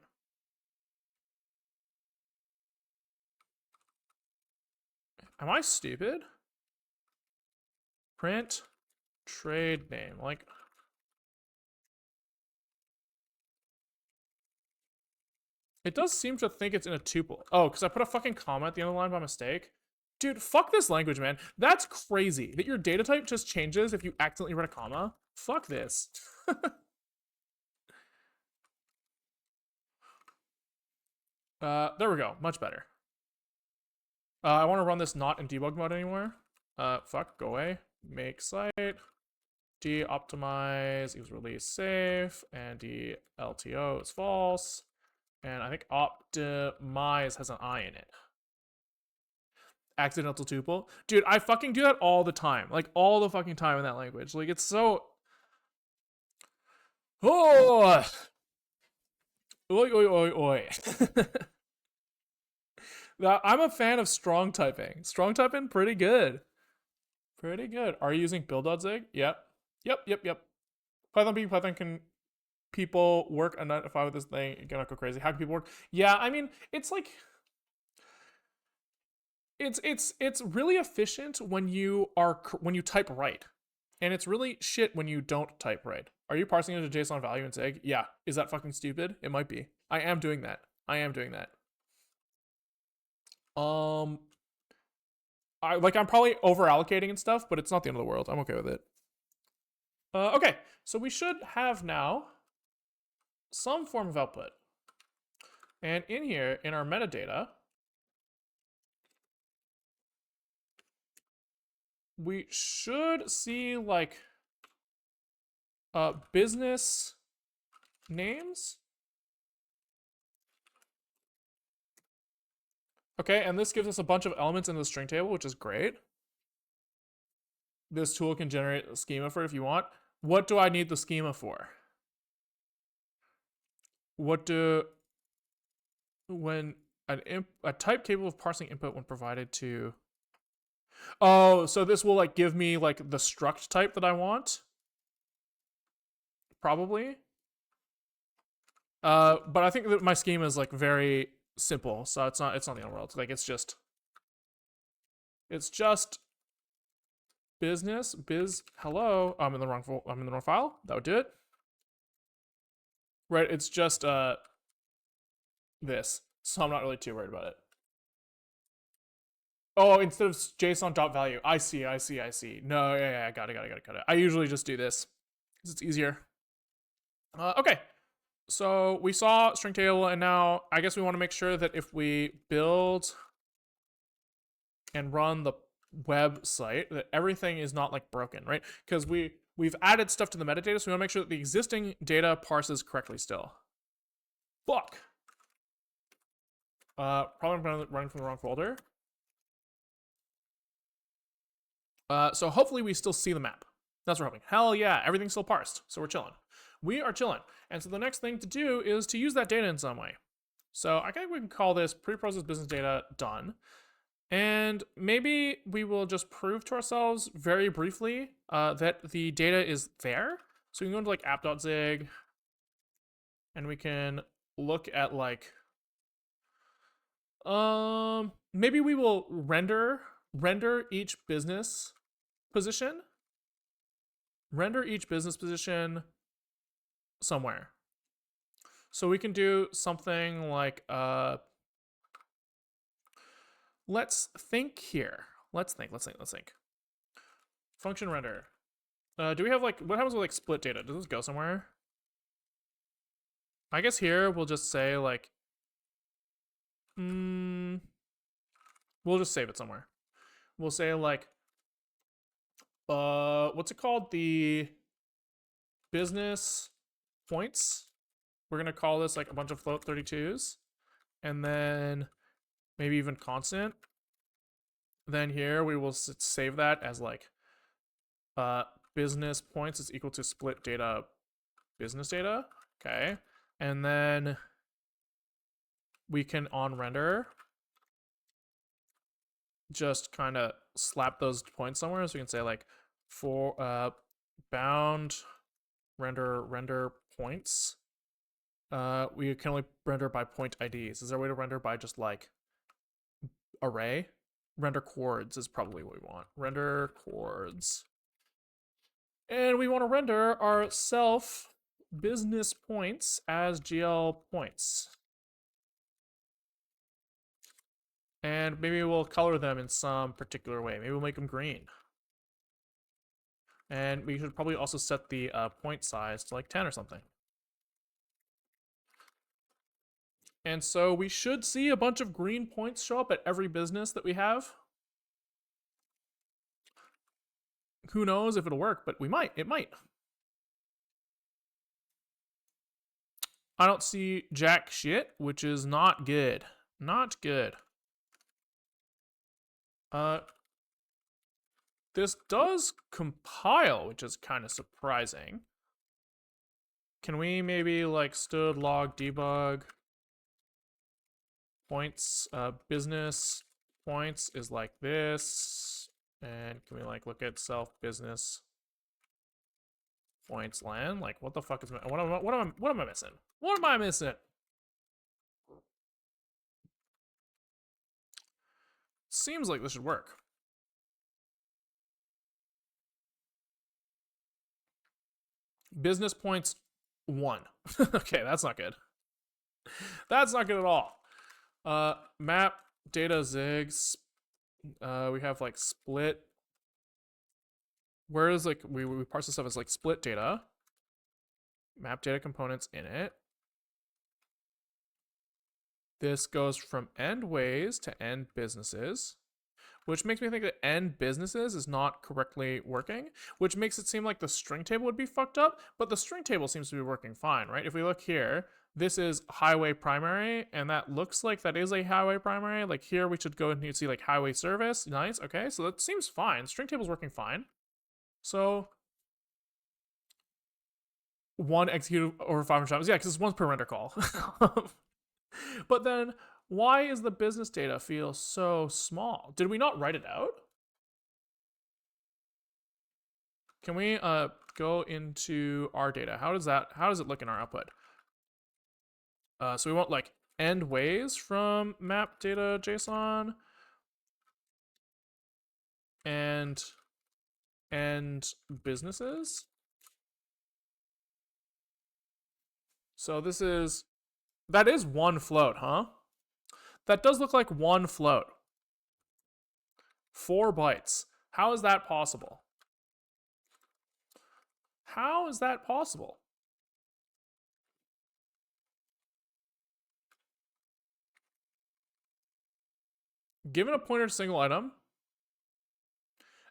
Am I stupid? Print trade name. Like, it does seem to think it's in a tuple. Oh, because I put a fucking comma at the end of the line by mistake. Dude, fuck this language, man. That's crazy that your data type just changes if you accidentally write a comma. Fuck this. There we go. Much better. I want to run this not in debug mode anymore. Fuck, go away. Make site. De-optimize equals release safe. And de-LTO is false. And I think optimize has an I in it. Accidental tuple. Dude, I fucking do that all the time. Like, all the fucking time in that language. Like, it's so... Oh! Oi, oi, oi, oi. I'm a fan of strong typing. Strong typing, pretty good. Pretty good. Are you using build.zig? Yep. Yep. Python can people work identify with this thing? You're gonna go crazy. How can people work? Yeah, I mean, it's like it's really efficient when you type right, and it's really shit when you don't type right. Are you parsing it to JSON value in Zig? Yeah. Is that fucking stupid? It might be. I am doing that. I'm probably over allocating and stuff, but it's not the end of the world. I'm okay with it. Okay, so we should have now some form of output. And in here, in our metadata, we should see like business names. Okay, and this gives us a bunch of elements in the string table, which is great. This tool can generate a schema for it if you want. What do I need the schema for? When a type capable of parsing input when provided to... Oh, so this will like give me like the struct type that I want? Probably. But I think that my schema is like very simple, so it's not the end of the world. Like it's just business biz hello. I'm in the wrong file. That would do it. Right, it's just this. So I'm not really too worried about it. Oh, instead of JSON.value. I see. No, yeah, got it. I usually just do this because it's easier. Okay. So we saw string table, and now I guess we want to make sure that if we build and run the website, that everything is not like broken, right? Because we've added stuff to the metadata, so we want to make sure that the existing data parses correctly still. Fuck. Probably running from the wrong folder. So hopefully we still see the map. That's what we're hoping. Hell yeah, everything's still parsed, so we're chilling. We are chilling. And so the next thing to do is to use that data in some way. So I think we can call this preprocessed business data done. And maybe we will just prove to ourselves very briefly that the data is there. So we can go into like app.zig, and we can look at like, maybe we will render each business position. Render each business position somewhere. So we can do something like, let's think here. Let's think. Function render. Do we have like, what happens with like split data? Does this go somewhere? I guess here we'll just say like, we'll just save it somewhere. We'll say like, what's it called? The business points. We're gonna call this like a bunch of float 32s, and then maybe even constant. Then here we will save that as like business points is equal to split data business data. Okay, and then we can on render just kind of slap those points somewhere, so we can say like for bound render points. We can only render by point IDs. Is there a way to render by just like array? Render chords is probably what we want. Render chords. And we want to render our self business points as GL points. And maybe we'll color them in some particular way. Maybe we'll make them green. And we should probably also set the point size to like 10 or something. And so we should see a bunch of green points show up at every business that we have. Who knows if it'll work, but we might. It might. I don't see jack shit, which is not good. Not good. This does compile, which is kind of surprising. Can we maybe like std log debug points, business points is like this, and can we like look at self business points land? Like what the fuck is what am I missing? What am I missing? Seems like this should work. Business points 1. Okay, that's not good. That's not good at all. Map data zigs. We have like split. Where is like we parse this stuff as like split data. Map data components in it. This goes from end ways to end businesses, which makes me think that end businesses is not correctly working, which makes it seem like the string table would be fucked up, but the string table seems to be working fine, right? If we look here, this is highway primary, and that looks like that is a highway primary. Like here, we should go and you see like highway service. Nice, okay, so that seems fine. String table's working fine. So 1 executed over 500 times. Yeah, because it's once per render call. But then, why is the business data feel so small? Did we not write it out? Can we go into our data? How does it look in our output? So we want like end ways from map data JSON and businesses. So that is 1 float, huh? That does look like 1 float. 4 bytes. How is that possible? How is that possible? Given a pointer to single item,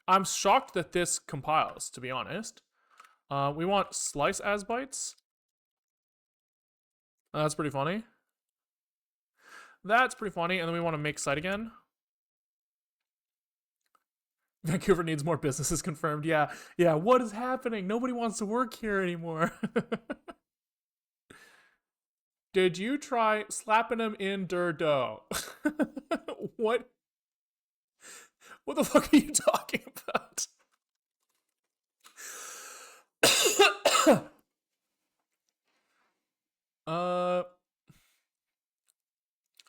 I'm shocked that this compiles, to be honest. We want slice as bytes. That's pretty funny. That's pretty funny. And then we want to make site again. Vancouver needs more businesses confirmed. Yeah, what is happening? Nobody wants to work here anymore. Did you try slapping him in der dough? What the fuck are you talking about?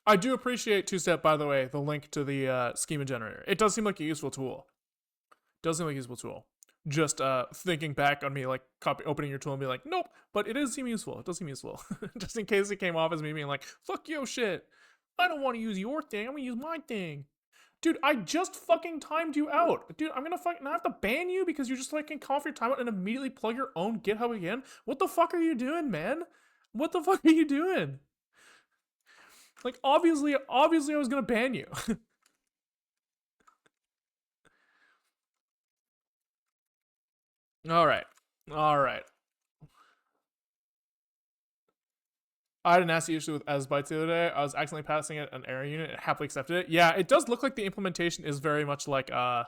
I do appreciate two-step, by the way, the link to the schema generator. It does seem like a useful tool. Just thinking back on me, like opening your tool and be like, nope, but it does seem useful. Just in case it came off as me being like, fuck your shit. I don't want to use your thing. I'm gonna use my thing. Dude, I just fucking timed you out. Dude, I'm gonna fucking have to ban you because you just fucking call off your timeout and immediately plug your own GitHub again. What the fuck are you doing, man? What the fuck are you doing? Like, obviously I was gonna ban you. All right. I had a nasty issue with as bytes the other day. I was accidentally passing it an error unit. It happily accepted it. Yeah, it does look like the implementation is very much like there's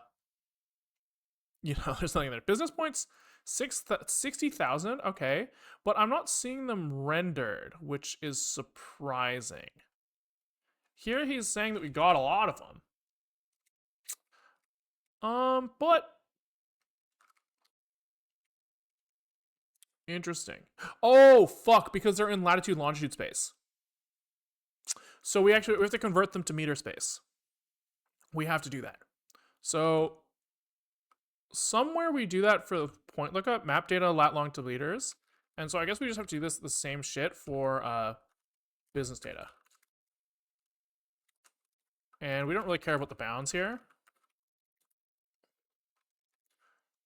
nothing there. Business points 60,000. Okay, but I'm not seeing them rendered, which is surprising. Here he's saying that we got a lot of them. But interesting. Oh, fuck, because they're in latitude longitude space. So we have to convert them to meter space. We have to do that. So somewhere we do that for the point lookup, map data lat long to liters. And so I guess we just have to do the same shit for business data. And we don't really care about the bounds here.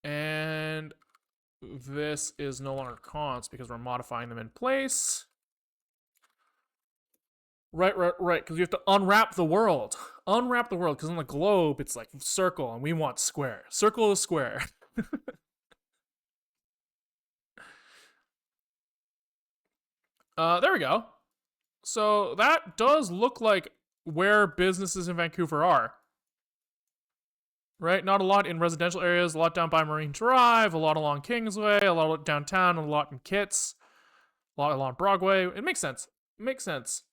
And this is no longer const because we're modifying them in place. Right, because you have to unwrap the world. Unwrap the world, because on the globe, it's like circle, and we want square. Circle is square. There we go. So that does look like where businesses in Vancouver are. Right? Not a lot in residential areas, a lot down by Marine Drive, a lot along Kingsway, a lot downtown, a lot in Kitts, a lot along Broadway. It makes sense. It makes sense.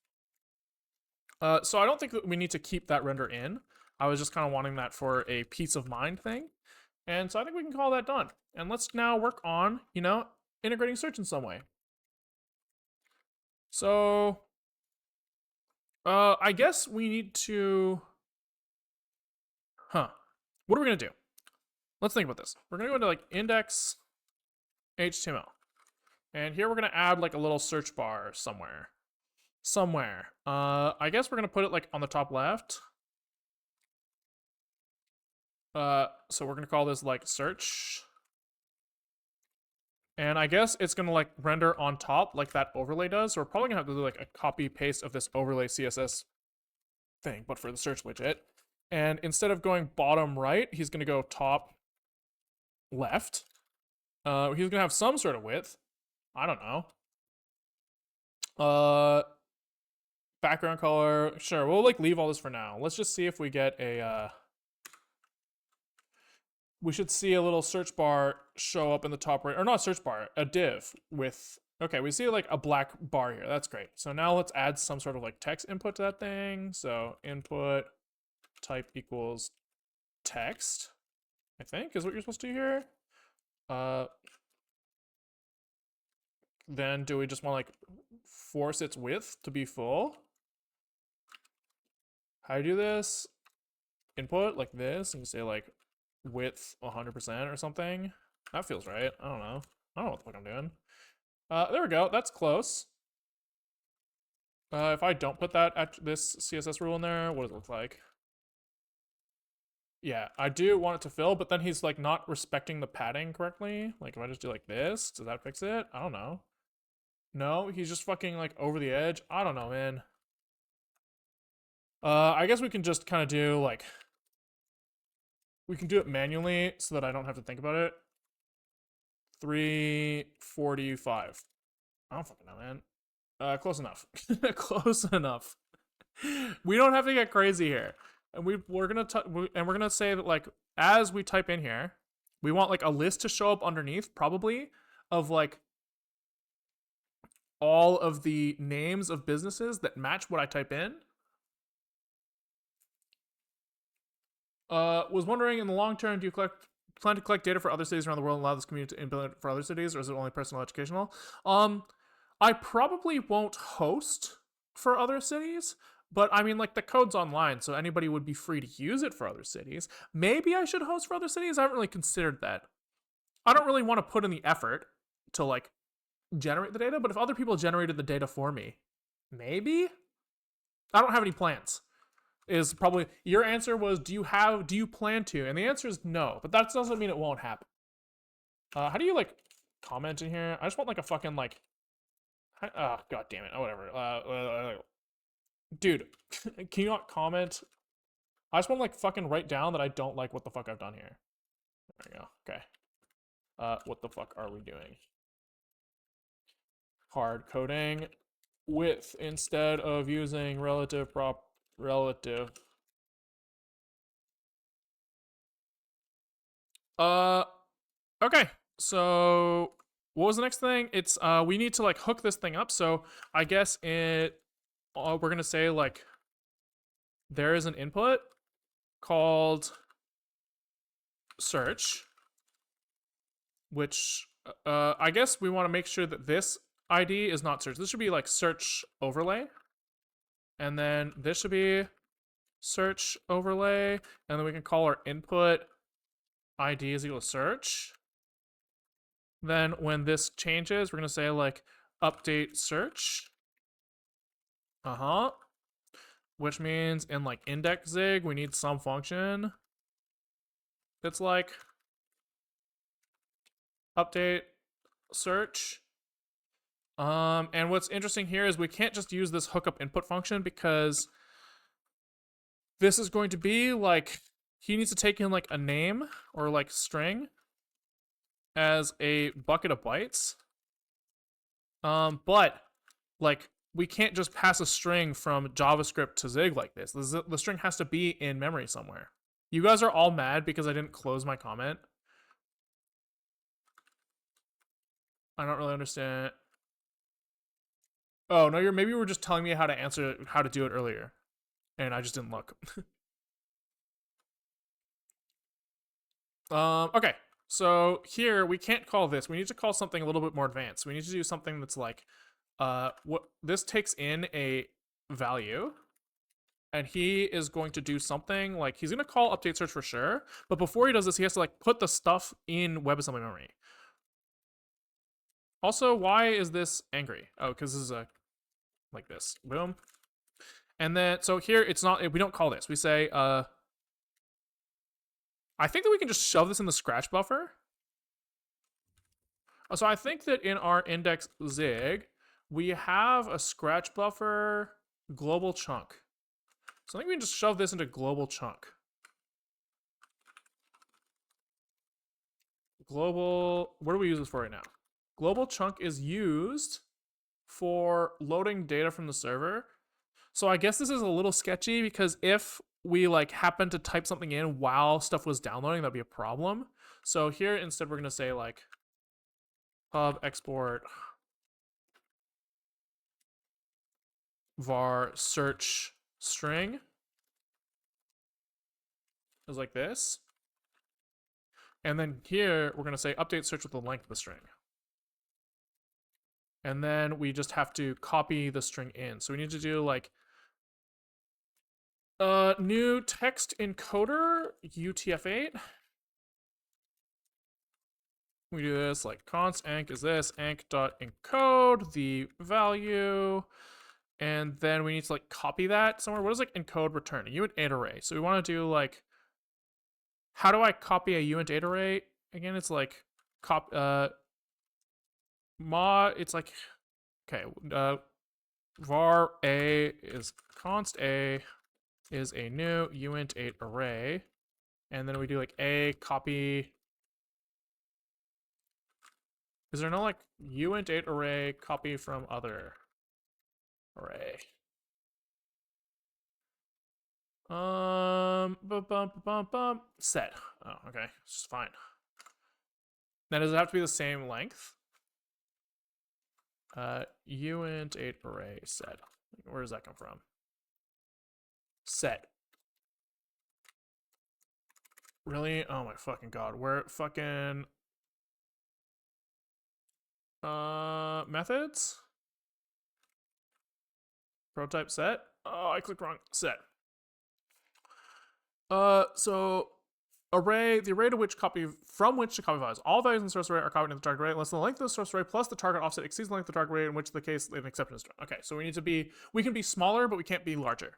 So I don't think that we need to keep that render in. I was just kind of wanting that for a peace of mind thing. And so I think we can call that done. And let's now work on, integrating search in some way. So, I guess we need to, what are we going to do? Let's think about this. We're going to go into like index HTML. And here we're going to add like a little search bar somewhere. I guess we're going to put it like on the top left. So we're going to call this like search. And I guess it's going to like render on top like that overlay does. So we're probably going to have to do like a copy paste of this overlay CSS thing, but for the search widget. And instead of going bottom right, he's going to go top left. He's going to have some sort of width. I don't know. Background color. Sure, we'll like leave all this for now. Let's just see if we get a, we should see a little search bar show up in the top right, or not search bar, a div with, okay, we see like a black bar here. That's great. So now let's add some sort of like text input to that thing. So input type equals text, I think is what you're supposed to do here. Then do we just want to like force its width to be full? How do you do this? Input like this, and you say like width 100% or something. That feels right. I don't know what the fuck I'm doing. There we go. That's close. If I don't put that at this CSS rule in there, what does it look like? Yeah, I do want it to fill, but then he's like not respecting the padding correctly. Like if I just do like this, does that fix it? I don't know. No, he's just fucking like over the edge. I don't know, man. I guess we can just kind of do like, we can do it manually so that I don't have to think about it. 345. I don't fucking know, man. Close enough. Close enough. We don't have to get crazy here. And we're gonna say that like as we type in here, we want like a list to show up underneath, probably, of like all of the names of businesses that match what I type in. Was wondering, in the long term, do you plan to collect data for other cities around the world and allow this community to implement it for other cities, or is it only personal educational? I probably won't host for other cities, but I mean, like, the code's online, so anybody would be free to use it for other cities. Maybe I should host for other cities? I haven't really considered that. I don't really want to put in the effort to, like, generate the data, but if other people generated the data for me, maybe? I don't have any plans. Is probably your answer was, do you plan to? And the answer is no, but that doesn't mean it won't happen. How do you like comment in here? I just want like a fucking like, oh god damn it, oh whatever. Dude, can you not comment? I just want to like fucking write down that I don't like what the fuck I've done here. There we go. Okay. What the fuck are we doing? Hard coding width instead of using relative. Okay. So what was the next thing? It's we need to like hook this thing up. So I guess we're gonna say like there is an input called search, which I guess we want to make sure that this ID is not search. This should be like search overlay. And then this should be search overlay. And then we can call our input ID is equal to search. Then when this changes, we're going to say like update search. which means in like index zig, we need some function that's like update search. And what's interesting here is we can't just use this hookup input function because this is going to be like, he needs to take in like a name or like string as a bucket of bytes. But like we can't just pass a string from JavaScript to Zig like this. The string has to be in memory somewhere. You guys are all mad because I didn't close my comment. I don't really understand. Oh no, maybe you were just telling me how to do it earlier, and I just didn't look. Okay, so here we can't call this. We need to call something a little bit more advanced. We need to do something that's like, what this takes in a value, and he is going to do something like he's gonna call update search for sure. But before he does this, he has to like put the stuff in WebAssembly memory. Also, why is this angry? Oh, because this is a like this. Boom. And then so here it's not. We don't call this. We say I think that we can just shove this in the scratch buffer. So I think that in our index zig, we have a scratch buffer global chunk. So I think we can just shove this into global chunk. Global, what do we use this for right now? Global chunk is used for loading data from the server. So I guess this is a little sketchy because if we like happen to type something in while stuff was downloading, that'd be a problem. So here instead we're gonna say like pub export var search string is like this. And then here we're gonna say update search with the length of the string. And then we just have to copy the string in. So we need to do like new text encoder UTF-8. We do this like const enc is this enc.encode the value, and then we need to like copy that somewhere. What is like encode return? A uint8 array. So we want to do like, how do I copy a uint8 array? Again, it's like mod. It's like okay, var a is const a is a new uint8 array, and then we do like a copy. Is there no like uint8 array copy from other array? Set. Oh, okay, it's fine. Then does it have to be the same length? Uint8 array set. Where does that come from? Set. Really? Oh my fucking god. Where fucking methods? Prototype set? Oh, I clicked wrong. Set. So array, the array to which copy from which to copy values. All values in the source array are copied in the target array unless the length of the source array plus the target offset exceeds the length of the target array, in which the case an exception is. Okay, so we need to be, we can be smaller, but we can't be larger,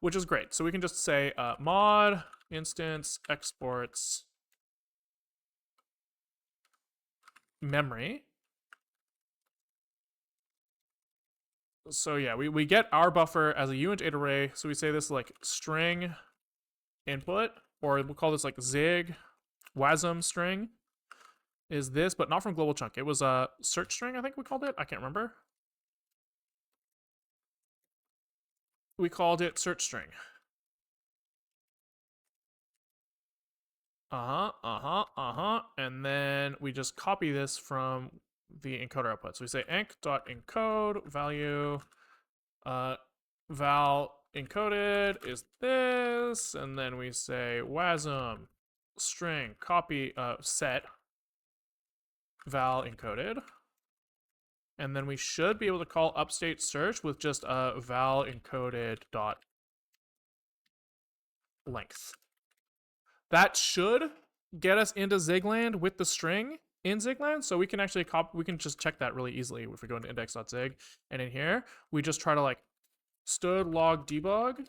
which is great. So we can just say mod instance exports memory. So yeah, we get our buffer as a uint8 array. So we say this like string input, or we'll call this like zig wasm string is this, but not from global chunk. It was a search string, I think we called it. I can't remember. We called it search string. And then we just copy this from the encoder output. So we say enc.encode value val encoded is this, and then we say wasm string copy set val encoded, and then we should be able to call upstate search with just val encoded dot length. That should get us into Zigland with the string in Zigland, so we can actually we can just check that really easily if we go into index.zig, and in here we just try to like Stood log debug.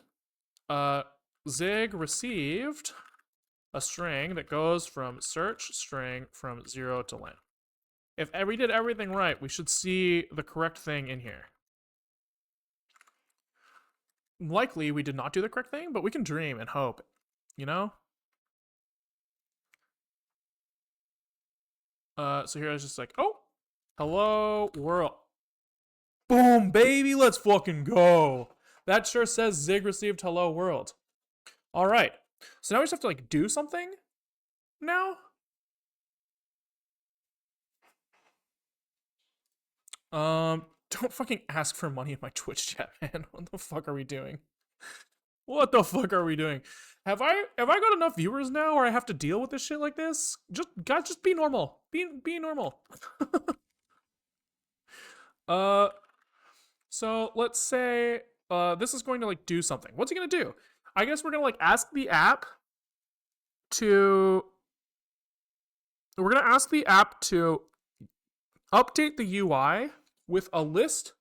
Zig received a string that goes from search string from 0 to len. If we did everything right, we should see the correct thing in here. Likely we did not do the correct thing, but we can dream and hope, you know? So here I was just like, oh, hello world. Boom, baby, let's fucking go. That sure says Zig received hello world. All right, so now we just have to like do something now. Don't fucking ask for money in my Twitch chat, man. What the fuck are we doing? What the fuck are we doing? Have I got enough viewers now where I have to deal with this shit like this? Just be normal. Be normal. So let's say this is going to like do something. What's it gonna do? I guess we're gonna like ask the app to update the UI with a list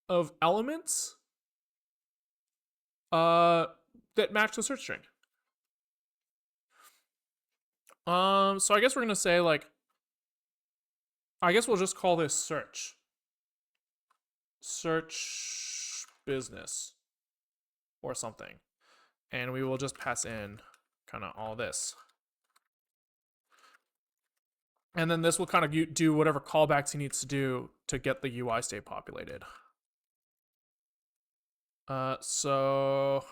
of elements that match the search string. So I guess we're gonna say like, I guess we'll just call this search business or something, and we will just pass in kind of all this, and then this will kind of do whatever callbacks he needs to do to get the UI state populated. So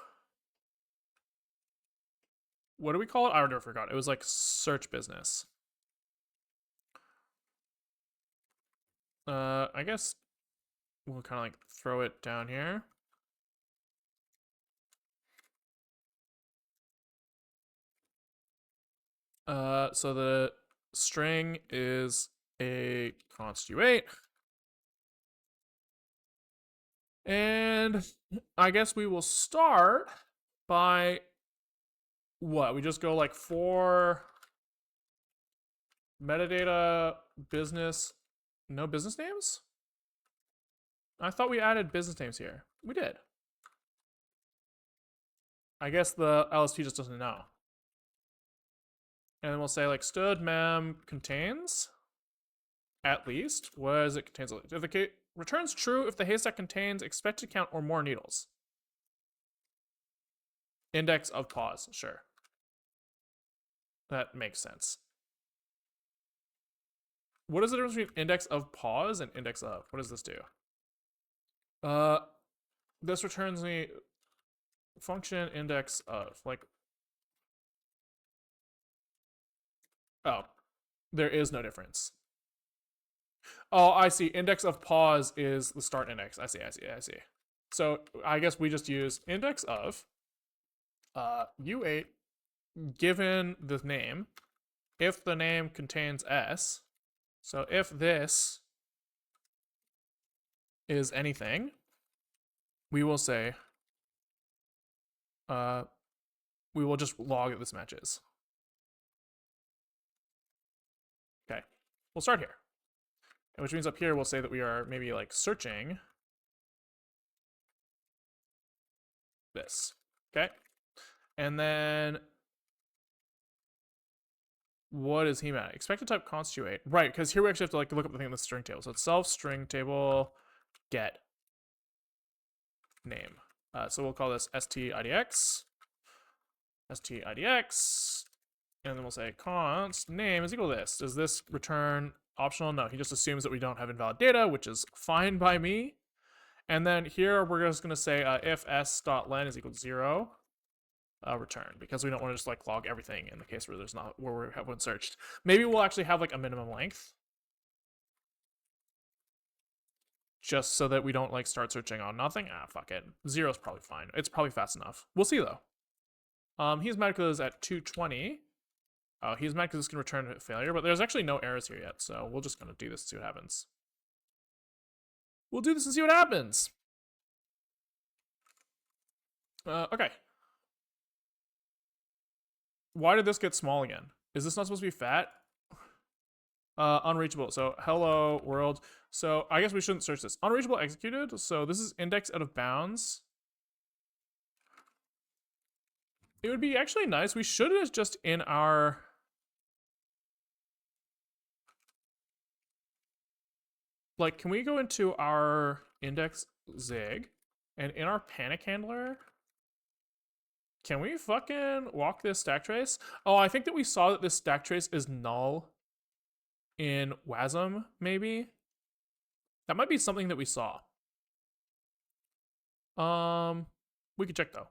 what do we call it? I already forgot. It was like search business. I guess we'll kind of like throw it down here. So the string is a const u8. And I guess we will start by what? We just go like for metadata business, no business names? I thought we added business names here. We did. I guess the LSP just doesn't know. And then we'll say like stood mem contains at least. What is it contains? If the returns true if the haystack contains expected count or more needles. Index of pause, sure. That makes sense. What is the difference between index of pause and index of? What does this do? This returns me function index of, like, oh, there is no difference. Oh, I see. Index of pause is the start index. I see. So I guess we just use index of u8 given the name, if the name contains s. So if this is anything, we will say we will just log that this matches. Okay, we'll start here. Which means up here we'll say that we are maybe like searching this. Okay. And then what is he at? Expected type const u8. Right, because here we actually have to like look up the thing in the string table. So it's self string table get name. So we'll call this stidx, and then we'll say const name is equal to this. Does this return optional? No, he just assumes that we don't have invalid data, which is fine by me. And then here we're just going to say if s.len is equal to 0, return, because we don't want to just like log everything in the case where there's not, where we have one searched. Maybe we'll actually have like a minimum length, just so that we don't like start searching on nothing. Ah, fuck it. 0 is probably fine. It's probably fast enough. We'll see though. He's mad because at 220. Oh, he's mad because it's going to return a failure, but there's actually no errors here yet, so we'll just kind of do this and see what happens. We'll do this and see what happens. Okay. Why did this get small again? Is this not supposed to be fat? Unreachable. So hello world. So I guess we shouldn't search this. Unreachable executed. So this is index out of bounds. It would be actually nice. We should have just in our like, can we go into our index zig and in our panic handler, can we fucking walk this stack trace? Oh, I think that we saw that this stack trace is null in WASM, maybe? That might be something that we saw. We could check though.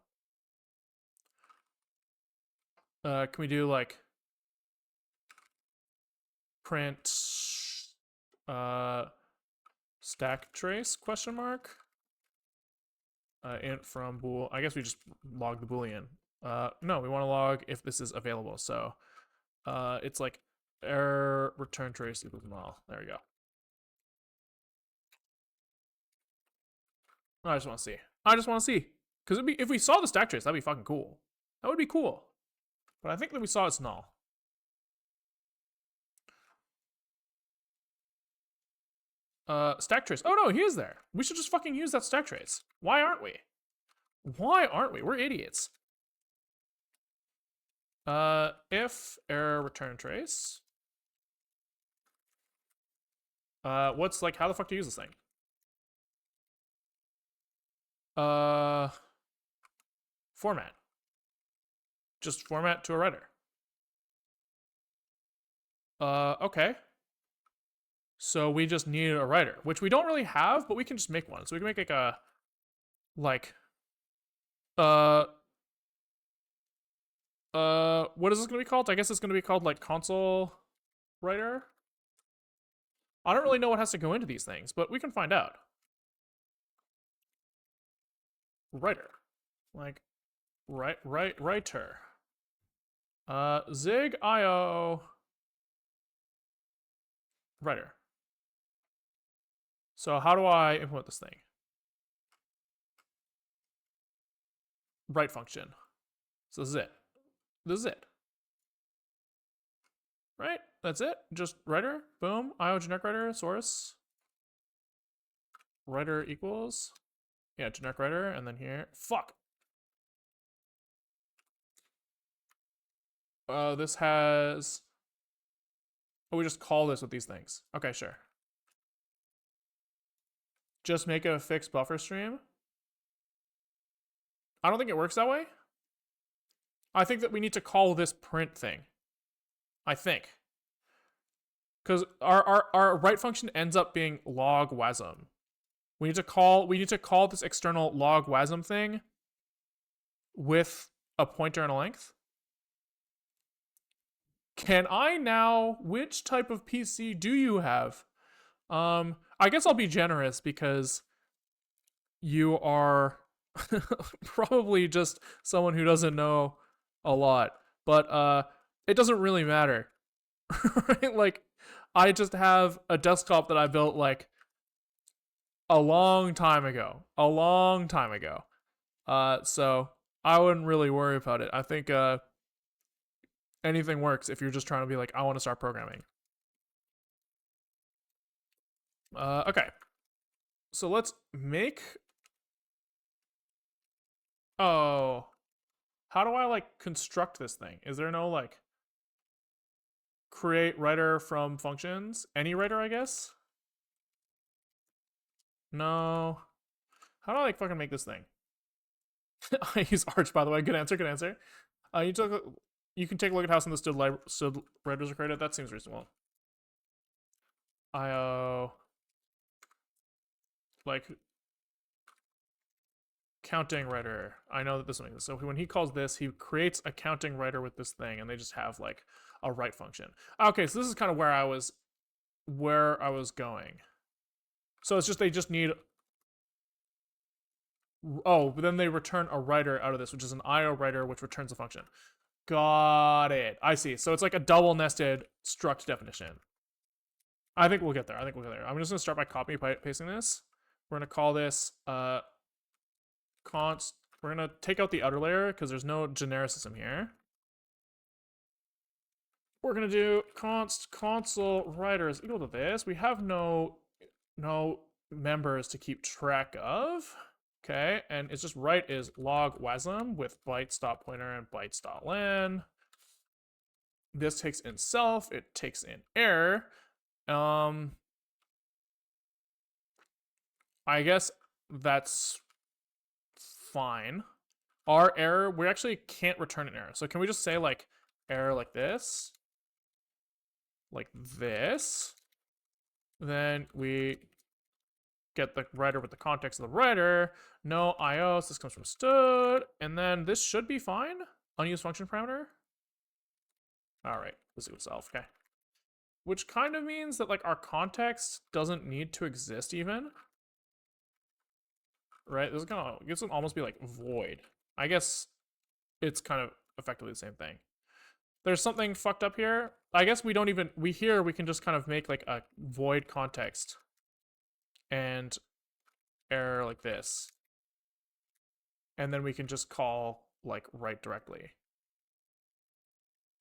Can we do like print stack trace question mark? Int from bool. I guess we just log the boolean. No, we want to log if this is available. So it's like error return trace equals null. There we go. I just want to see. I just want to see. Because if we saw the stack trace, that'd be fucking cool. That would be cool. But I think that we saw it's null. Stack trace. Oh no, he is there. We should just fucking use that stack trace. Why aren't we? Why aren't we? We're idiots. If error return trace. What's like, how the fuck do you use this thing? Format. Just format to a writer. Okay. So we just need a writer, which we don't really have, but we can just make one. So we can make like a, what is this gonna be called? I guess it's gonna be called like console writer. I don't really know what has to go into these things, but we can find out. Writer. Like, writer. Zig IO writer. So how do I implement this thing? Write function. So this is it. This is it. Right? That's it. Just writer. Boom. IO generic writer. Source. Writer equals. Yeah, generic writer. And then here. Fuck. This has. Oh, we just call this with these things. Okay, sure. Just make a fixed buffer stream. I don't think it works that way. I think that we need to call this print thing. I think. Because our write function ends up being log wasm. We need to call this external log wasm thing with a pointer and a length. Can I now? Which type of PC do you have? I guess I'll be generous because you are probably just someone who doesn't know a lot. But it doesn't really matter. Right? Like, I just have a desktop that I built like a long time ago. So I wouldn't really worry about it. I think anything works if you're just trying to be like, I want to start programming. Okay. So let's make. Oh. How do I like construct this thing? Is there no like create writer from functions? Any writer, I guess? No. How do I like fucking make this thing? I use Arch, by the way. Good answer. You can take a look at how some of the stood writers are created. That seems reasonable. IO. Like counting writer. I know that this one is. So when he calls this, he creates a counting writer with this thing, and they just have like a write function. Okay, so this is kind of where I was going. So it's just they just need. Oh, but then they return a writer out of this, which is an IO writer, which returns a function. Got it. I see. So it's like a double nested struct definition. I think we'll get there. I'm just gonna start by copy pasting this. We're gonna call this const. We're gonna take out the outer layer because there's no genericism here. we're gonna do const console writer is equal to this. We have no members to keep track of. Okay, and it's just write is log wasm with bytes dot pointer and bytes dot len. This takes in self, it takes in error. I guess that's fine. Our error, we actually can't return an error. So can we just say like error like this? Like this. Then we get the writer with the context of the writer. No IOs, this comes from stud. And then this should be fine. Unused function parameter. All right, let's do itself, okay. Which kind of means that like our context doesn't need to exist even. Right, this is kind of, this would almost be like void. I guess it's kind of effectively the same thing. There's something fucked up here. I guess we don't even, we can just kind of make like a void context and error like this. And then we can just call like write directly.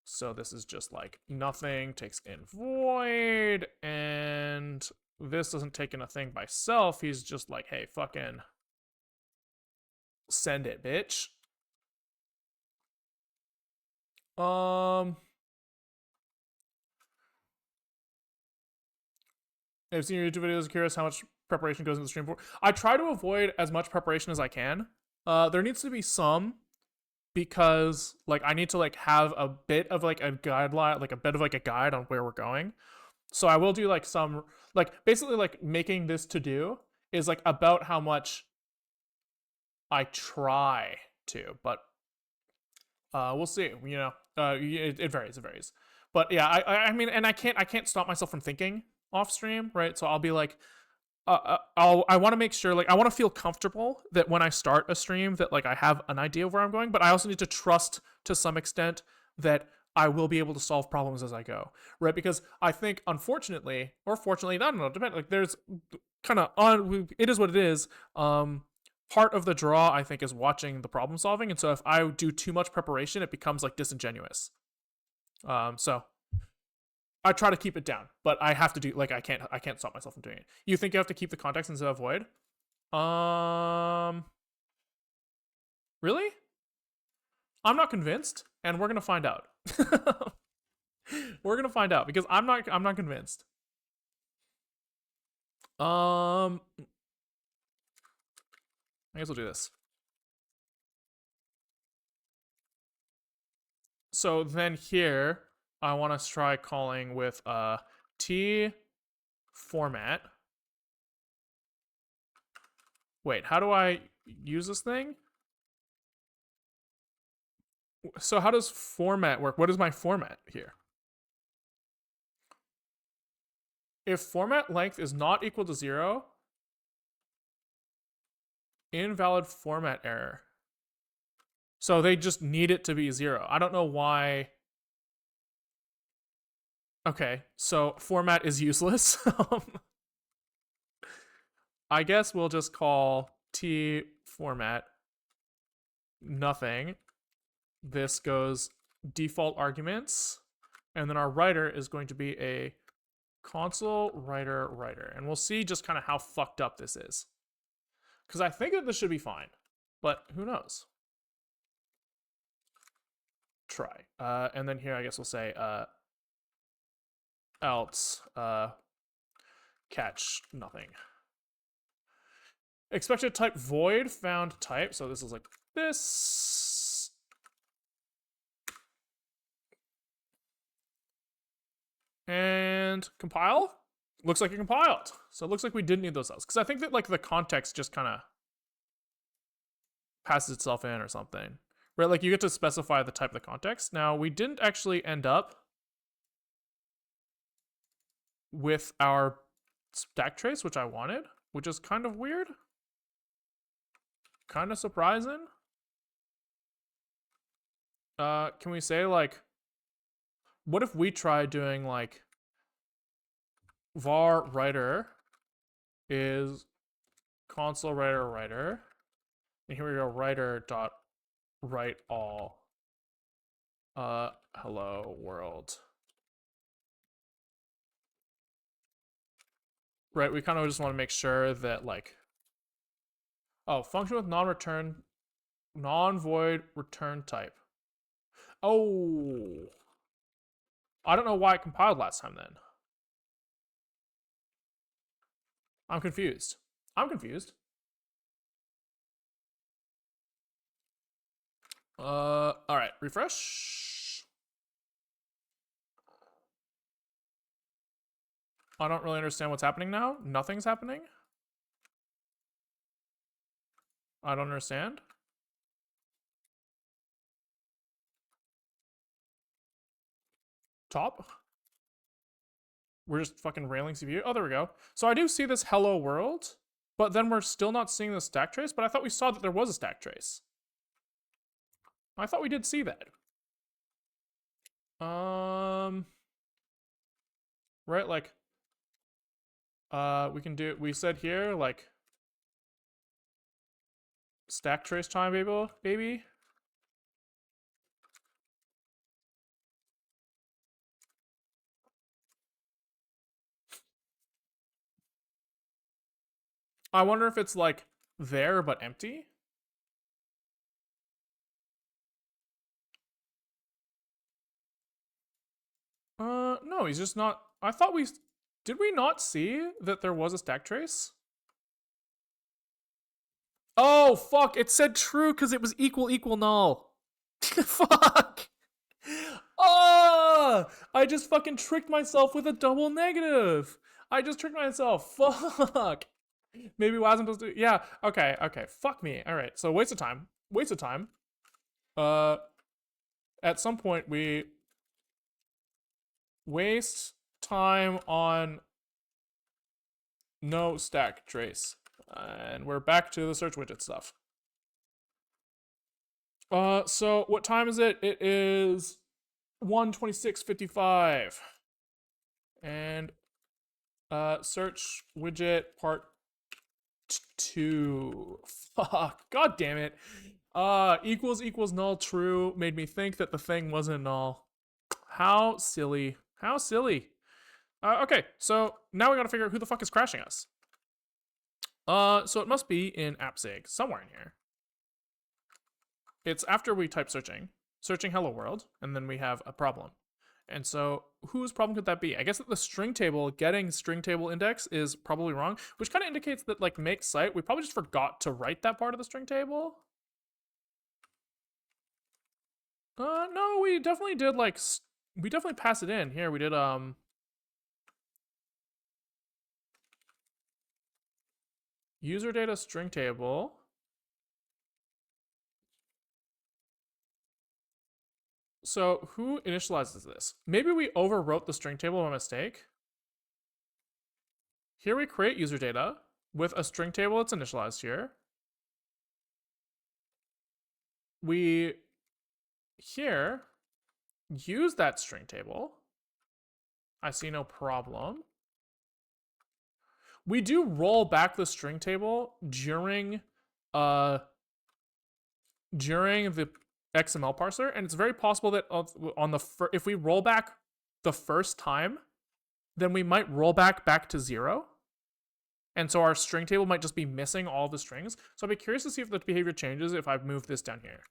So this is just like nothing takes in void, and this doesn't take in a thing by self. He's just like, hey, fucking send it, bitch. I've seen your YouTube videos. Curious how much preparation goes into the stream for. I try to avoid as much preparation as I can. There needs to be some, because like I need to like have a bit of like a guideline, like a bit of like a guide on where we're going. So I will do like some, like basically like making this to do is like about how much I try to, but we'll see. You know, it varies. It varies. But yeah, I mean, and I can't stop myself from thinking off stream, right? So I'll be like, I want to make sure, like, I want to feel comfortable that when I start a stream that like I have an idea of where I'm going, but I also need to trust to some extent that I will be able to solve problems as I go, right? Because I think, unfortunately, or fortunately, I don't know, depend. Like, there's kind of on. It is what it is. Part of the draw, I think, is watching the problem solving, and so if I do too much preparation, it becomes like disingenuous. So I try to keep it down, but I have to do like I can't stop myself from doing it. You think you have to keep the context instead of void? Really? I'm not convinced, and we're gonna find out. We're gonna find out because I'm not convinced. I guess we'll do this. So then here, I want to try calling with t format. Wait, how do I use this thing? So how does format work? What is my format here? If format length is not equal to 0, invalid format error. So they just need it to be 0. I don't know why. Okay, so format is useless. I guess we'll just call t format nothing. This goes default arguments, and then our writer is going to be a console writer, and we'll see just kind of how fucked up this is, because I think that this should be fine, but who knows. Try, and then here I guess we'll say else catch nothing. Expected type void found type, so this is like this. And compile. Looks like it compiled. So it looks like we didn't need those cells. Because I think that like the context just kind of passes itself in or something. Right, like you get to specify the type of the context. Now, we didn't actually end up with our stack trace, which I wanted, which is kind of weird. Kind of surprising. Can we say like, what if we try doing like var writer is console writer, and here we go, writer dot write all hello world. right? We kind of just want to make sure that like, oh, function with non-return, non-void return type. Oh, I don't know why it compiled last time then. I'm confused. I'm confused. All right, refresh. I don't really understand what's happening now. Nothing's happening. I don't understand. Top. We're just fucking railing CPU. Oh, there we go. So I do see this hello world, but then we're still not seeing the stack trace, but I thought we saw that there was a stack trace. I thought we did see that. Right, like, we can do, we said here, like, stack trace time, baby. I wonder if it's, like, there but empty. No, he's just not, I thought we, did we not see that there was a stack trace? Oh, fuck, it said true because it was equal null. Fuck. Oh, I just fucking tricked myself with a double negative. I just tricked myself. Fuck. Maybe wasn't supposed to. Yeah. Okay. Fuck me. All right. So waste of time. Uh, at some point we waste time on no stack trace, and we're back to the search widget stuff. So what time is it? It is 1:26:55. And search widget part 2. Fuck. God damn it. Equals null true made me think that the thing wasn't null. How silly. How silly. Okay, so now we gotta figure out who the fuck is crashing us. So it must be in appsig, somewhere in here. It's after we type searching hello world, and then we have a problem. And so whose problem could that be? I guess that the string table, getting string table index is probably wrong, which kind of indicates that like make site, we probably just forgot to write that part of the string table. No, we definitely did like, we definitely pass it in. Here we did, user data string table. So who initializes this? Maybe we overwrote the string table by mistake. Here we create user data with a string table that's initialized here. We here use that string table. I see no problem. We do roll back the string table during the XML parser, and it's very possible that on the if we roll back the first time, then we might roll back to 0. And so our string table might just be missing all the strings. So I'd be curious to see if the behavior changes if I move this down here.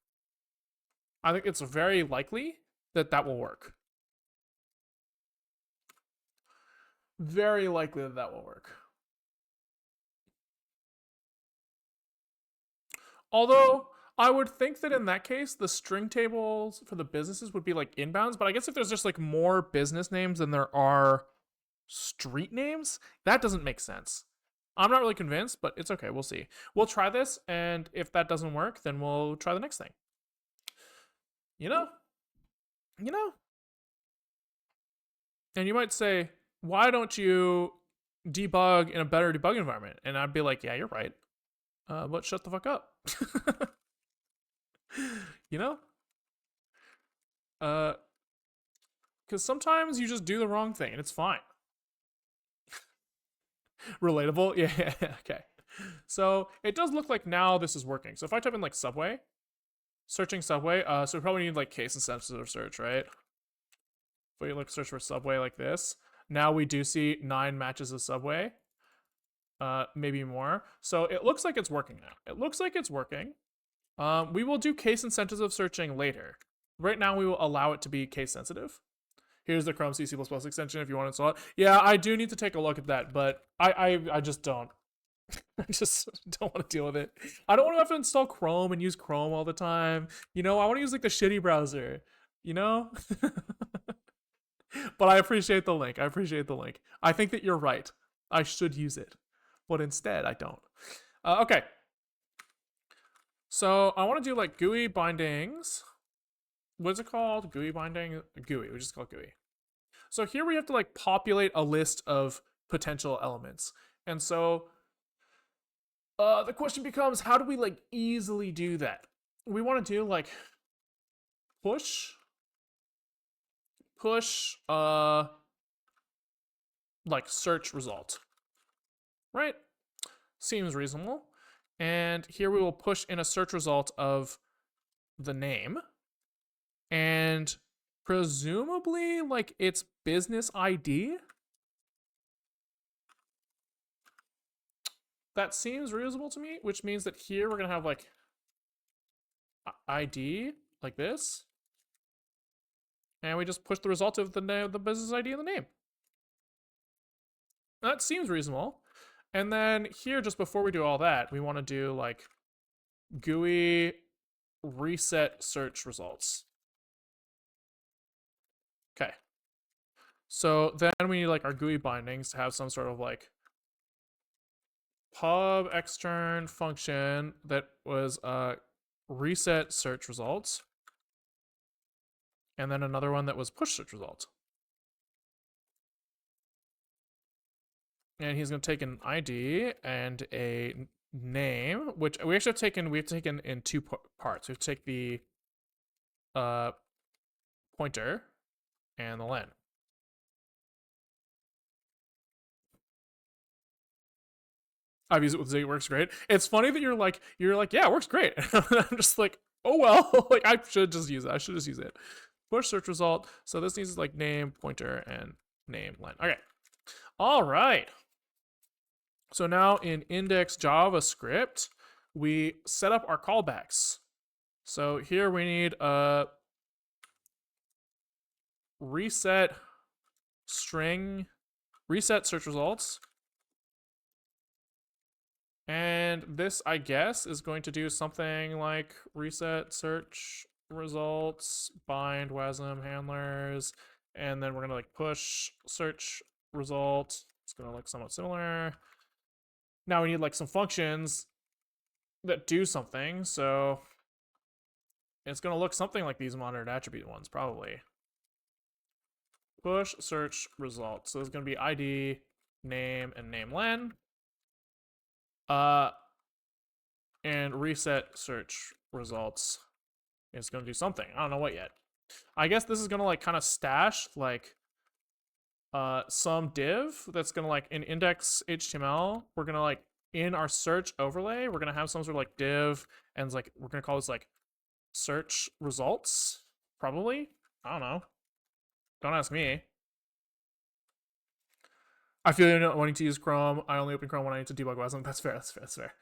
I think it's very likely that that will work. Very likely that that will work. Although I would think that in that case, the string tables for the businesses would be like inbounds. But I guess if there's just like more business names than there are street names, that doesn't make sense. I'm not really convinced, but it's okay. We'll see. We'll try this, and if that doesn't work, then we'll try the next thing. You know? And you might say, why don't you debug in a better debug environment? And I'd be like, yeah, you're right. But shut the fuck up. You know? Because sometimes you just do the wrong thing, and it's fine. Relatable? Yeah, okay. So it does look like now this is working. So if I type in like subway, searching subway, so we probably need like case insensitive search, right? If we look search for subway like this, now we do see 9 matches of subway. maybe more. So it looks like it's working now. It looks like it's working. We will do case insensitive searching later. Right now, we will allow it to be case sensitive. Here's the Chrome C++ extension if you want to install it. Yeah, I do need to take a look at that, but I just don't. I just don't want to deal with it. I don't want to have to install Chrome and use Chrome all the time. You know, I want to use like the shitty browser. You know? But I appreciate the link. I appreciate the link. I think that you're right. I should use it. But instead, I don't. Okay. So I want to do like GUI bindings. What's it called? GUI binding? GUI. We just call it GUI. So here we have to like populate a list of potential elements. And so the question becomes, how do we like easily do that? We want to do like push like search result, right? Seems reasonable. And here we will push in a search result of the name and presumably like its business ID. That seems reasonable to me, which means that here we're gonna have like ID like this, and we just push the result of the business ID and the name. That seems reasonable. And then here, just before we do all that, we want to do like GUI reset search results. Okay. So then we need like our GUI bindings to have some sort of like pub extern function that was reset search results, and then another one that was push search results. And he's going to take an ID and a name, which we actually have taken in two parts. We have to take the pointer and the len. I've used it with Zig, it works great. It's funny that you're like, yeah, it works great. I'm just like, oh well, like I should just use it. I should just use it. Push search result. So this needs like name, pointer, and name len. Okay. All right. So now in index JavaScript, we set up our callbacks. So here we need a reset string, reset search results. And this, I guess, is going to do something like reset search results, bind WASM handlers, and then we're gonna like push search result. It's gonna look somewhat similar. Now we need like some functions that do something, so it's gonna look something like these monitored attribute ones, probably. Push search result. So it's gonna be ID, name, and name len. And reset search results is gonna do something. I don't know what yet. I guess this is gonna like kind of stash like some div that's gonna like in index HTML, we're gonna like in our search overlay, we're gonna have some sort of like div, and it's like we're gonna call this like search results, probably. I don't know. Don't ask me. I feel you're not wanting to use Chrome. I only open Chrome when I need to debug WASM. That's fair. That's fair.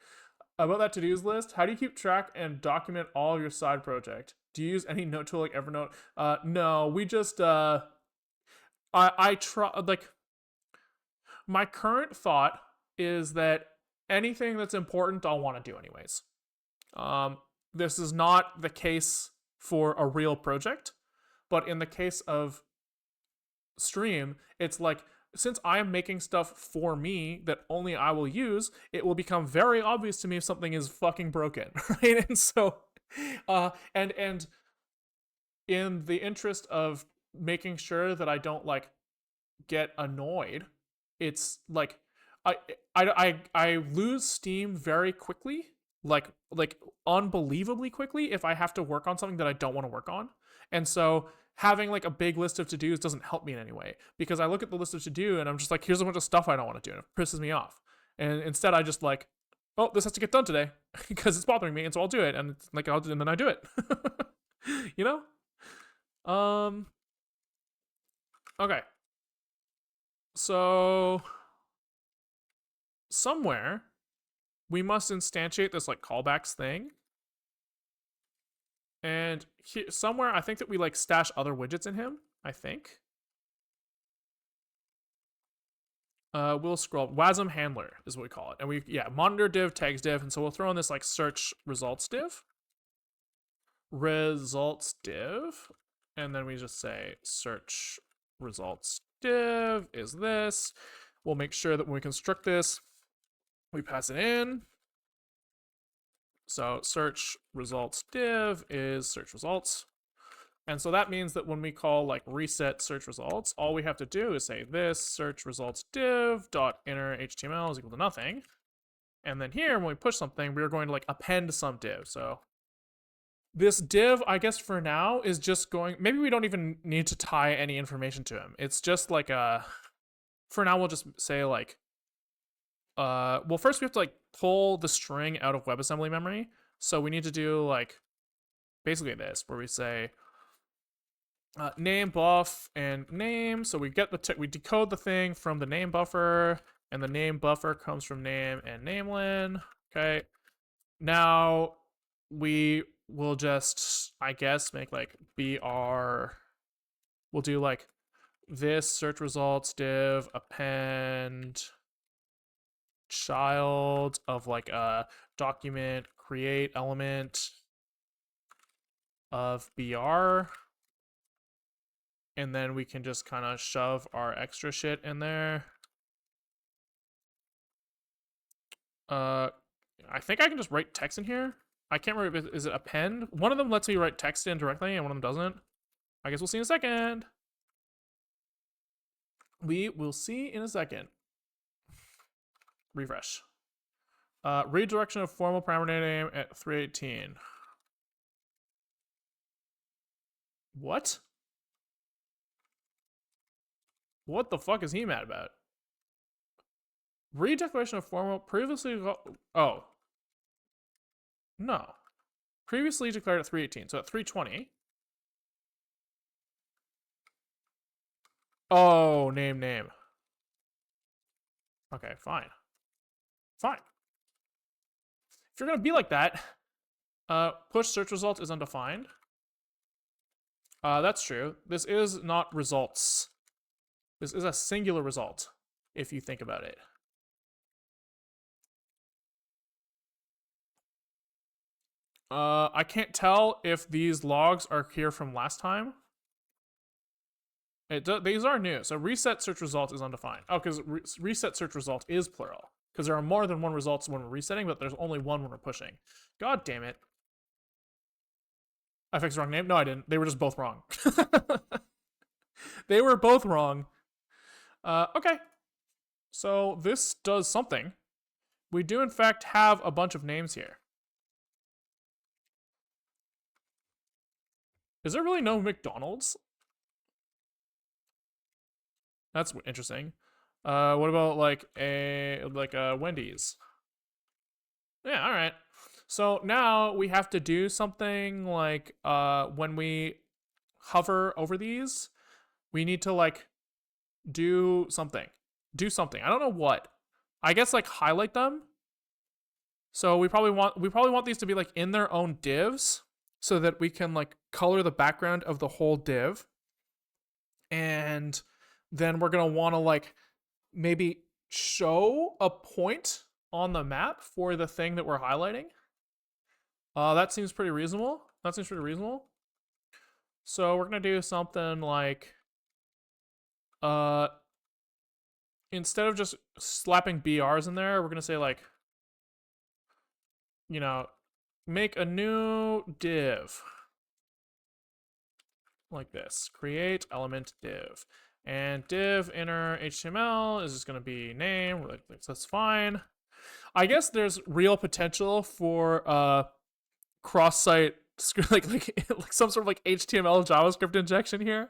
About that to-dos list, how do you keep track and document all of your side project? Do you use any note tool like Evernote? No, we just I try like my current thought is that anything that's important I'll want to do anyways. This is not the case for a real project, but in the case of Stream, it's like since I am making stuff for me that only I will use, it will become very obvious to me if something is fucking broken, right? And so, and in the interest of making sure that I don't like get annoyed, it's like I lose steam very quickly, like unbelievably quickly if I have to work on something that I don't want to work on, and so having like a big list of to-dos doesn't help me in any way because I look at the list of to-do and I'm just like, here's a bunch of stuff I don't want to do, and it pisses me off. And instead, I just like, oh, this has to get done today because it's bothering me, and so I'll do it, and it's like and then I do it. You know? Okay. So somewhere we must instantiate this like callbacks thing. And somewhere I think that we like stash other widgets in him, I think. We'll scroll. WASM handler is what we call it. And we, monitor div, tags div. And so we'll throw in this like search results div. Results div. And then we just say search results div is this. We'll make sure that when we construct this, we pass it in. So search results div is search results. And so that means that when we call like reset search results, all we have to do is say this search results div dot inner HTML is equal to nothing. And then here, when we push something, we're going to like append some div. So this div, I guess for now, is just going, maybe we don't even need to tie any information to him. It's just like for now, we'll just say like, well, first we have to like pull the string out of WebAssembly memory. So we need to do like basically this, where we say name buff and name. So we get we decode the thing from the name buffer, and the name buffer comes from name and namelen. Okay. Now we will just, I guess, make like br. We'll do like this search results div append child of like a document create element of br, and then we can just kind of shove our extra shit in there. I think I can just write text in here. I can't remember, is it append? One of them lets me write text in directly and one of them doesn't. I guess we'll see in a second. We will see in a second. Refresh. Redirection of formal parameter name at 318. What? What the fuck is he mad about? Redeclaration of formal previously. Oh. No. Previously declared at 318. So at 320. Oh, name. Okay, fine. Fine. If you're going to be like that, push search result is undefined. That's true. This is not results. This is a singular result, if you think about it. I can't tell if these logs are here from last time. These are new. So reset search result is undefined. Oh, because reset search result is plural. Because there are more than one results when we're resetting, but there's only one when we're pushing. God damn it. I fixed the wrong name? No, I didn't. They were just both wrong. They were both wrong. Okay. So this does something. We do, in fact, have a bunch of names here. Is there really no McDonald's? That's interesting. What about like a Wendy's? Yeah, all right. So now we have to do something like when we hover over these, we need to like do something. I don't know what. I guess like highlight them. So we probably want these to be like in their own divs so that we can like color the background of the whole div. And then we're going to want to like maybe show a point on the map for the thing that we're highlighting. That seems pretty reasonable. So we're going to do something like instead of just slapping BRs in there, we're going to say like, you know, make a new div like this. Create element div. And div inner HTML is just going to be name. Like, that's fine. I guess there's real potential for cross-site like some sort of like HTML JavaScript injection here,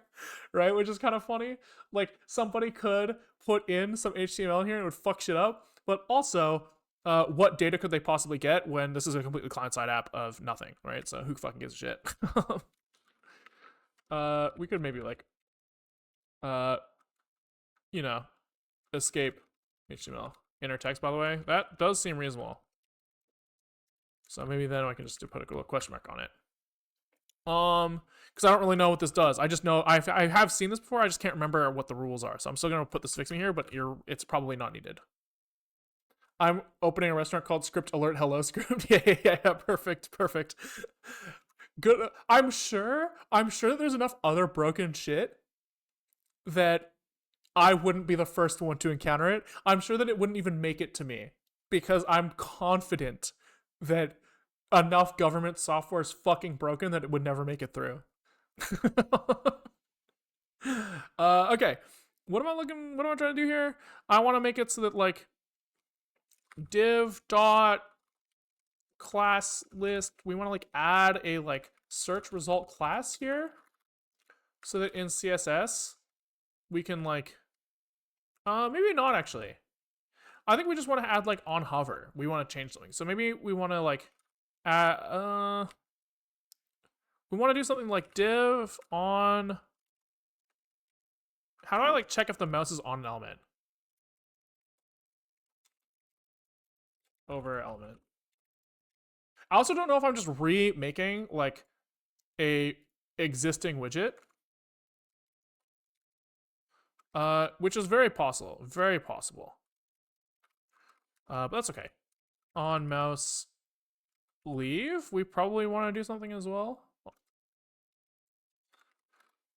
right? Which is kind of funny. Like somebody could put in some HTML here and it would fuck shit up. But also, what data could they possibly get when this is a completely client-side app of nothing, right? So who fucking gives a shit? We could maybe like, you know, escape HTML. inner text, by the way. That does seem reasonable. So maybe then I can just put a little question mark on it. Because I don't really know what this does. I just know I have seen this before. I just can't remember what the rules are. So I'm still gonna put this fixing here, but it's probably not needed. I'm opening a restaurant called Script Alert Hello Script. Yeah. Perfect. Good. I'm sure that there's enough other broken shit that I wouldn't be the first one to encounter it. I'm sure that it wouldn't even make it to me because I'm confident that enough government software is fucking broken that it would never make it through. Okay. What am I trying to do here? I want to make it so that like div dot class list, we want to like add a like search result class here so that in CSS we can like maybe not actually. I think we just want to add like on hover. We want to change something. So maybe we want to like add we want to do something like div on. How do I like check if the mouse is on an element? Over element. I also don't know if I'm just remaking like a existing widget. Which is very possible. Very possible. But that's okay. On mouse leave, we probably want to do something as well.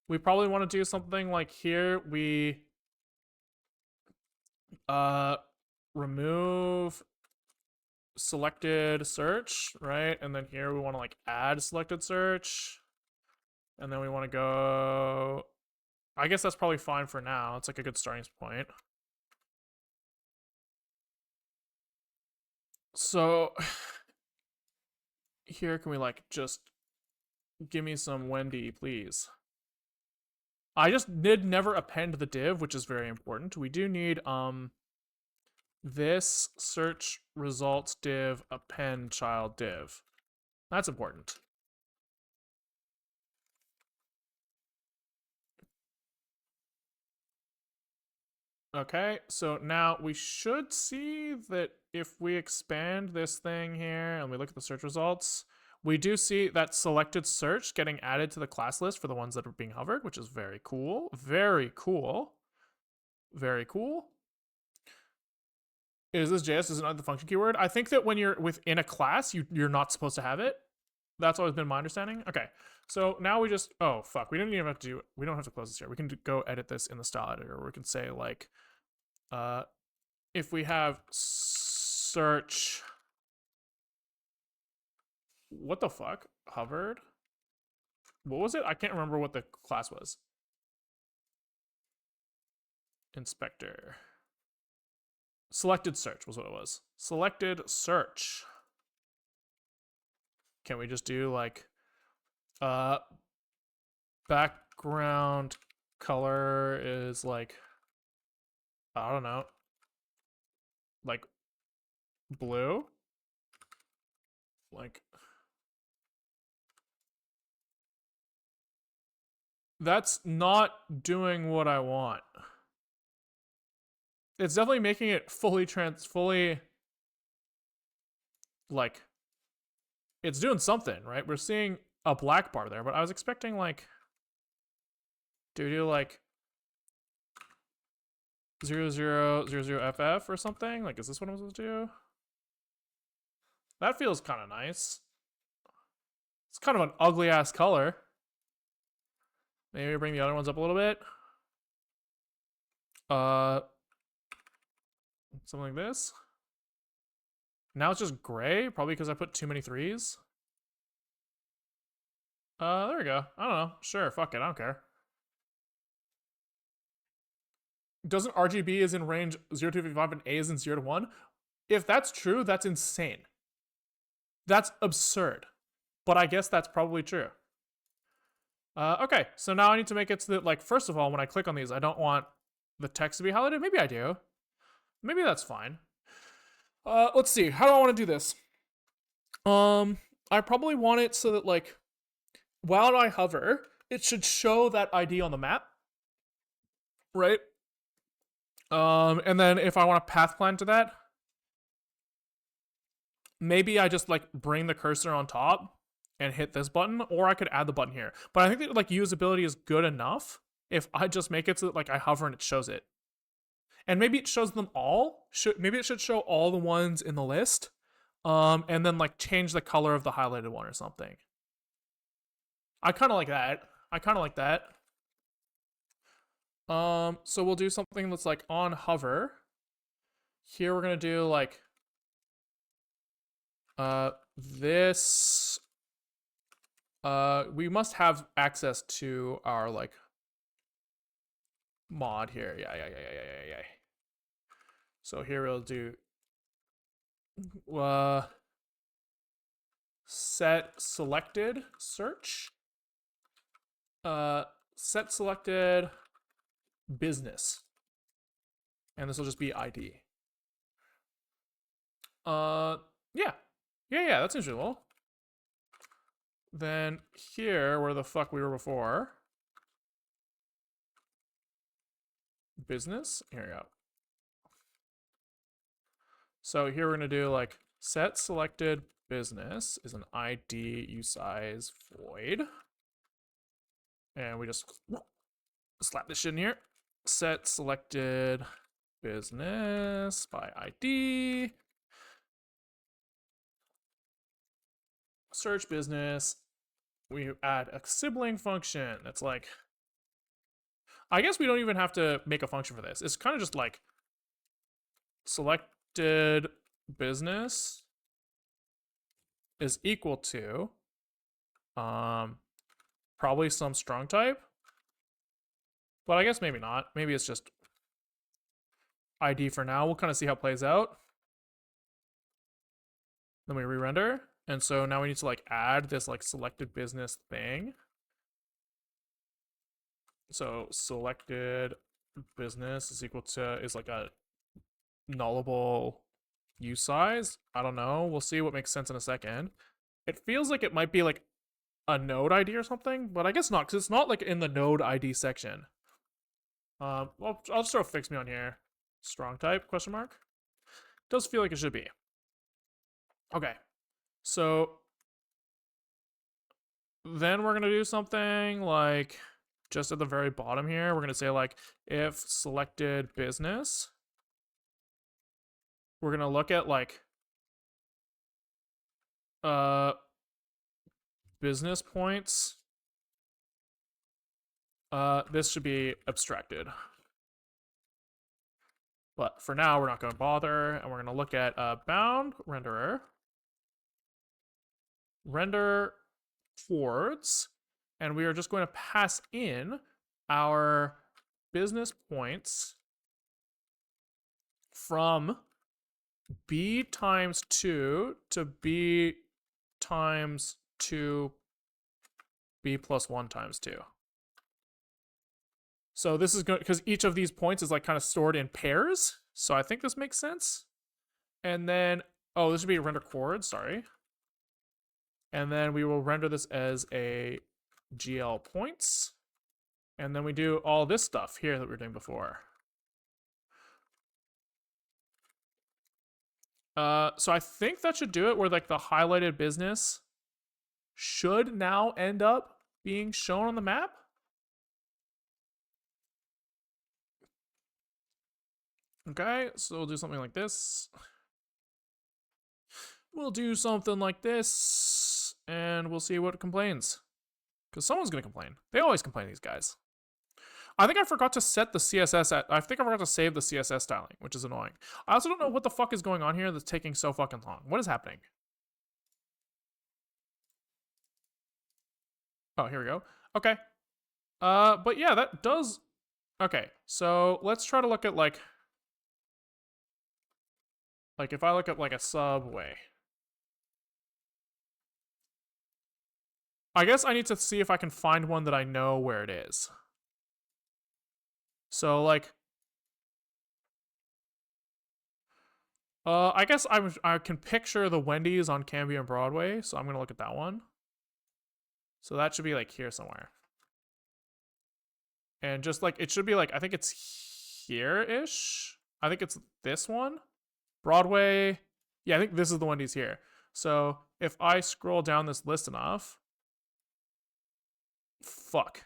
We probably want to do something like here we remove selected search, right? And then here we want to like add selected search. And then we want to go, I guess that's probably fine for now. It's like a good starting point. So here, can we like just give me some Wendy, please? I just did never append the div, which is very important. We do need this search results div append child div. That's important. Okay, so now we should see that if we expand this thing here and we look at the search results, we do see that selected search getting added to the class list for the ones that are being hovered, which is very cool. Very cool. Very cool. Is this JS is not the function keyword? I think that when you're within a class, you're not supposed to have it. That's always been my understanding. Okay, so now we just, oh fuck, we don't even have to do, we don't have to close this here. We can go edit this in the style editor. Where we can say like, if we have search, what the fuck, hovered? What was it? I can't remember what the class was. Inspector. Selected search was what it was. Selected search. Can we just do like background color is like, I don't know, like blue? Like, that's not doing what I want. It's definitely making it fully like, it's doing something, right? We're seeing a black bar there, but I was expecting like, do we do like 0000FF or something? Like, is this what I'm supposed to do? That feels kind of nice. It's kind of an ugly ass color. Maybe bring the other ones up a little bit. Something like this. Now it's just gray, probably because I put too many threes. There we go. I don't know. Sure, fuck it. I don't care. Doesn't RGB is in range 0 to 55 and A is in 0 to 1? If that's true, that's insane. That's absurd. But I guess that's probably true. Okay, so now I need to make it so that, like, first of all, when I click on these, I don't want the text to be highlighted. Maybe I do. Maybe that's fine. Let's see. How do I want to do this? I probably want it so that, like, while I hover, it should show that ID on the map. Right? And then if I want to path plan to that, maybe I just like bring the cursor on top and hit this button, or I could add the button here. But I think that like usability is good enough if I just make it so that like I hover and it shows it. And maybe it shows them all. Maybe it should show all the ones in the list. And then like change the color of the highlighted one or something. I kind of like that. I kind of like that. So we'll do something that's like on hover. Here we're gonna do like this. We must have access to our like mod here. Yeah. So here we'll do set selected search. Set selected business. And this will just be ID. Yeah, that's interesting. Then here, where the fuck we were before. Business? Here we go. So here we're gonna do like set selected business is an ID usize void. And we just slap this shit in here. Set selected business by ID. Search business. We add a sibling function that's like, I guess we don't even have to make a function for this. It's kind of just like selected business is equal to probably some strong type. But I guess maybe not. Maybe it's just ID for now. We'll kind of see how it plays out. Then we re-render. And so now we need to like add this like selected business thing. So selected business is equal to, is like a nullable usize. I don't know. We'll see what makes sense in a second. It feels like it might be like a node ID or something, but I guess not, because it's not like in the node ID section. Well, I'll just throw fix me on here. Strong type, question mark. Does feel like it should be. Okay. So then we're going to do something like just at the very bottom here. We're going to say like if selected business. We're going to look at like business points. This should be abstracted. But for now, we're not going to bother, and we're going to look at bound renderer. Render towards, and we are just going to pass in our business points from b times 2 to b times 2 b plus 1 times 2. So this is good because each of these points is like kind of stored in pairs. So I think this makes sense. And then, oh, this should be a render chord, sorry. And then we will render this as a GL points. And then we do all this stuff here that we were doing before. So I think that should do it where like the highlighted business should now end up being shown on the map. Okay, so we'll do something like this. We'll do something like this, and we'll see what complains. Because someone's going to complain. They always complain, these guys. I think I forgot to set the CSS at... I think I forgot to save the CSS styling, which is annoying. I also don't know what the fuck is going on here that's taking so fucking long. What is happening? Oh, here we go. Okay. But yeah, that does... Okay, so let's try to look at, like if I look at, like, a subway. I guess I need to see if I can find one that I know where it is. So, like... I guess I can picture the Wendy's on Cambie and Broadway, so I'm gonna look at that one. So that should be, like, here somewhere. And just, like, it should be, like, I think it's here-ish. I think it's this one. Broadway. Yeah, I think this is the one he's here. So if I scroll down this list enough. Fuck.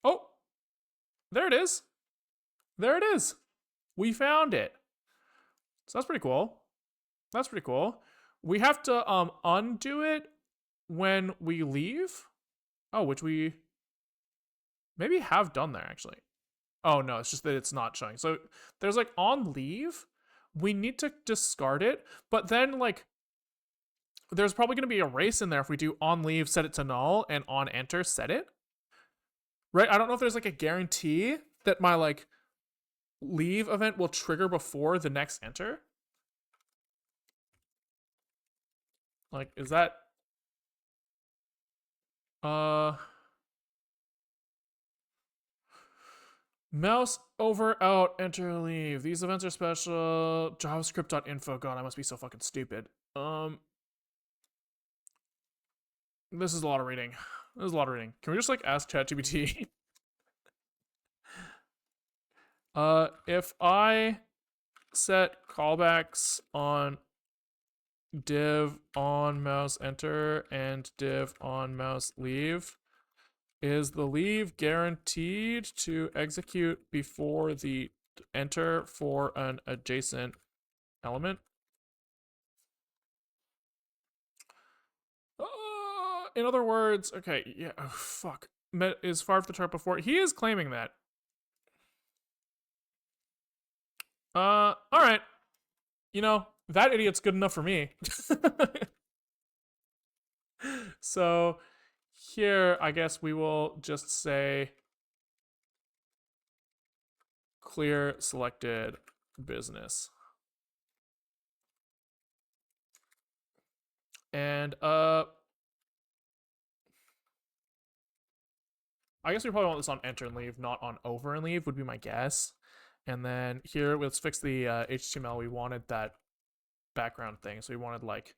Oh, there it is. There it is. We found it. So that's pretty cool. That's pretty cool. We have to undo it when we leave. Oh, which we maybe have done there actually. Oh no, it's just that it's not showing. So there's like on leave, we need to discard it, but then like there's probably going to be a race in there if we do on leave set it to null and on enter set it. Right? I don't know if there's like a guarantee that my like leave event will trigger before the next enter. Like, is that mouse over out enter leave. These events are special. JavaScript.info. God, I must be so fucking stupid. This is a lot of reading. This is a lot of reading. Can we just like ask ChatGPT? If I set callbacks on div on mouse enter and div on mouse leave, is the leave guaranteed to execute before the enter for an adjacent element? In other words, okay, yeah, oh, fuck. Met is far off the chart before. He is claiming that. All right. You know, that idiot's good enough for me. So here, I guess we will just say clear selected business. And I guess we probably want this on enter and leave, not on over and leave, would be my guess. And then here, let's fix the HTML. We wanted that background thing. So we wanted like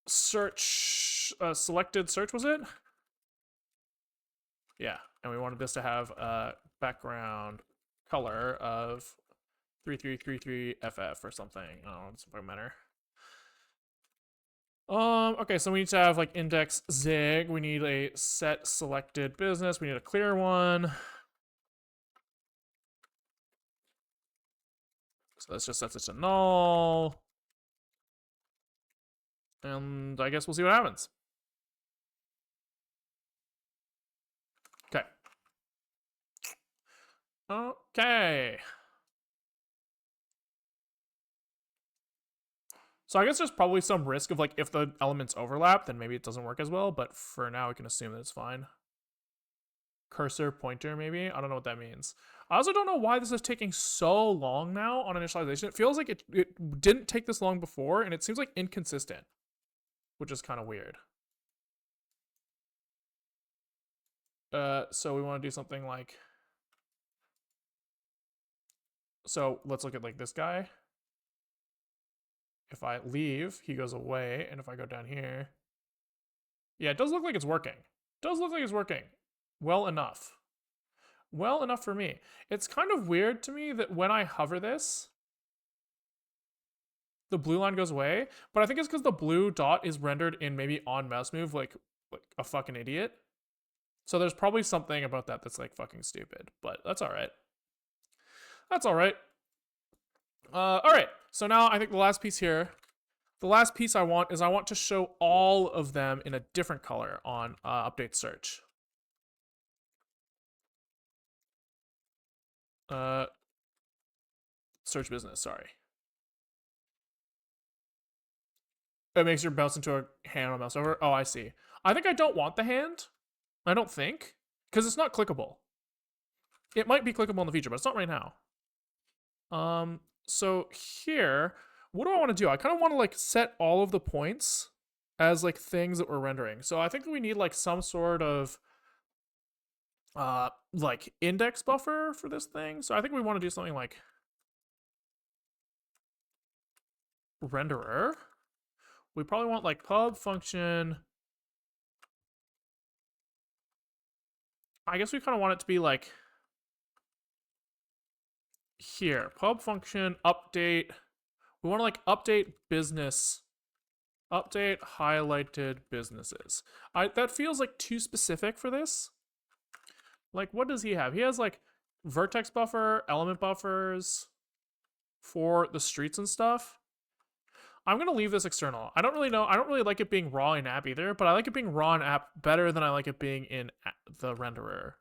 search, selected search, was it? Yeah, and we wanted this to have a background color of 3333FF or something. I don't know, it doesn't matter. Okay, so we need to have like index zig. We need a set selected business. We need a clear one. So let's just set it to null. And I guess we'll see what happens. Okay. Okay. So I guess there's probably some risk of like if the elements overlap, then maybe it doesn't work as well. But for now, we can assume that it's fine. Cursor pointer, maybe? I don't know what that means. I also don't know why this is taking so long now on initialization. It feels like it didn't take this long before, and it seems like inconsistent, which is kind of weird. So we want to do something like, so let's look at like this guy. If I leave, he goes away, and if I go down here, yeah, it does look like it's working. It does look like it's working. Well enough. Well enough for me. It's kind of weird to me that when I hover this, the blue line goes away, but I think it's because the blue dot is rendered in maybe on mouse move like a fucking idiot. So there's probably something about that that's like fucking stupid, but that's all right. That's all right. All right. So now I think the last piece here, the last piece I want is I want to show all of them in a different color on update search. Search business, sorry. It makes your mouse into a hand on mouse over. Oh, I see. I think I don't want the hand. I don't think. Because it's not clickable. It might be clickable in the future, but it's not right now. So here, what do I want to do? I kind of want to like set all of the points as like things that we're rendering. So I think we need like some sort of like index buffer for this thing. So I think we want to do something like renderer. We probably want like pub function. I guess we kind of want it to be like here, pub function update. We want to like update business, update highlighted businesses. That feels like too specific for this. Like, what does he have? He has like vertex buffer, element buffers for the streets and stuff. I'm gonna leave this external. I don't really know. I don't really like it being raw in app either, but I like it being raw in app better than I like it being in the renderer.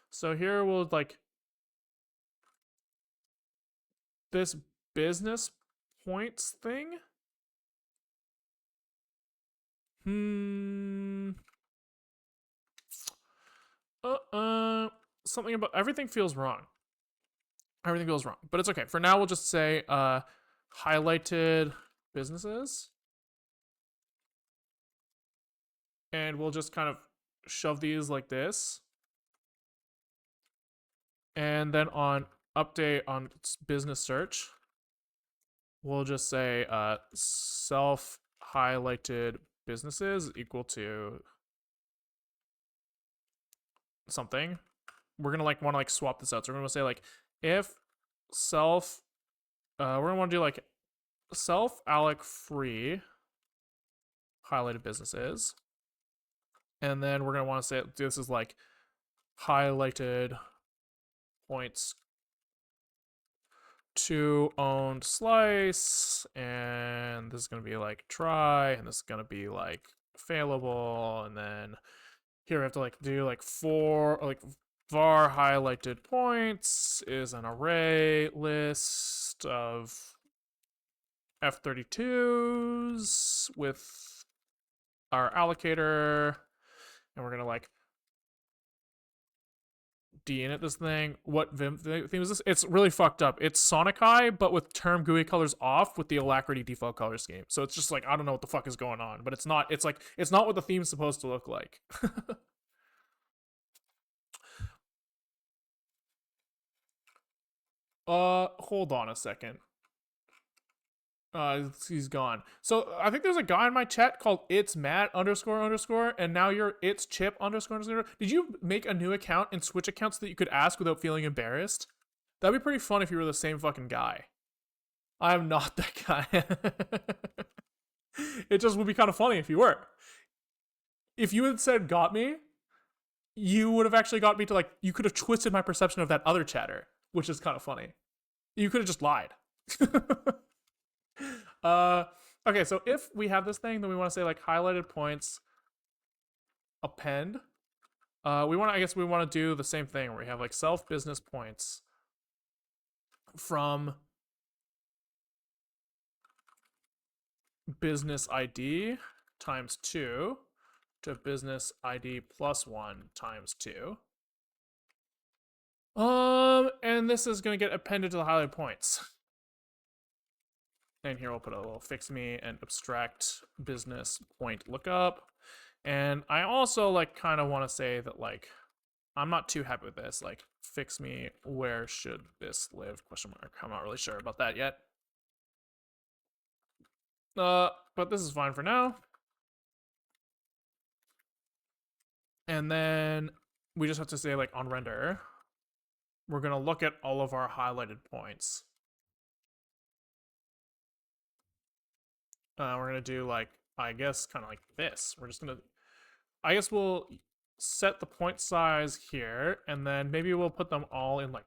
So here we'll like this business points thing. Something about everything feels wrong. Everything feels wrong, but it's okay. For now, we'll just say highlighted businesses, and we'll just kind of shove these like this, and then on update on business search, we'll just say self highlighted businesses equal to something. We're gonna like want to like swap this out. So we're gonna say like if self, we're gonna want to do like self alloc free highlighted businesses, and then we're gonna want to say this is like highlighted points to owned slice, and this is gonna be like try, and this is gonna be like failable, and then here we have to like do like for like var highlighted points is an array list of F32s with our allocator, and we're gonna like de-init this thing. What Vim theme is this? It's really fucked up. It's Sonic Eye, but with term GUI colors off with the Alacrity default color scheme. So it's just like I don't know what the fuck is going on, but it's not. It's like it's not what the theme's supposed to look like. Hold on a second. He's gone. So I think there's a guy in my chat called it's Matt __, and now you're it's Chip __. Did you make a new account and switch accounts so that you could ask without feeling embarrassed? That'd be pretty fun if you were the same fucking guy. I'm not that guy. It just would be kind of funny if you were. If you had said got me, you would have actually got me to like, you could have twisted my perception of that other chatter, which is kind of funny. You could have just lied. Okay, so if we have this thing, then we want to say like highlighted points append. I guess we want to do the same thing where we have like self business points from business ID times 2 to business ID plus 1 times 2. And this is going to get appended to the highlighted points. And here we'll put a little fix me and abstract business point lookup. And I also like kind of want to say that like I'm not too happy with this. Like fix me, where should this live? Question mark. I'm not really sure about that yet. But this is fine for now. And then we just have to say like on render, we're gonna look at all of our highlighted points. We're gonna do like, I guess kind of like this. We're just gonna, I guess we'll set the point size here, and then maybe we'll put them all in like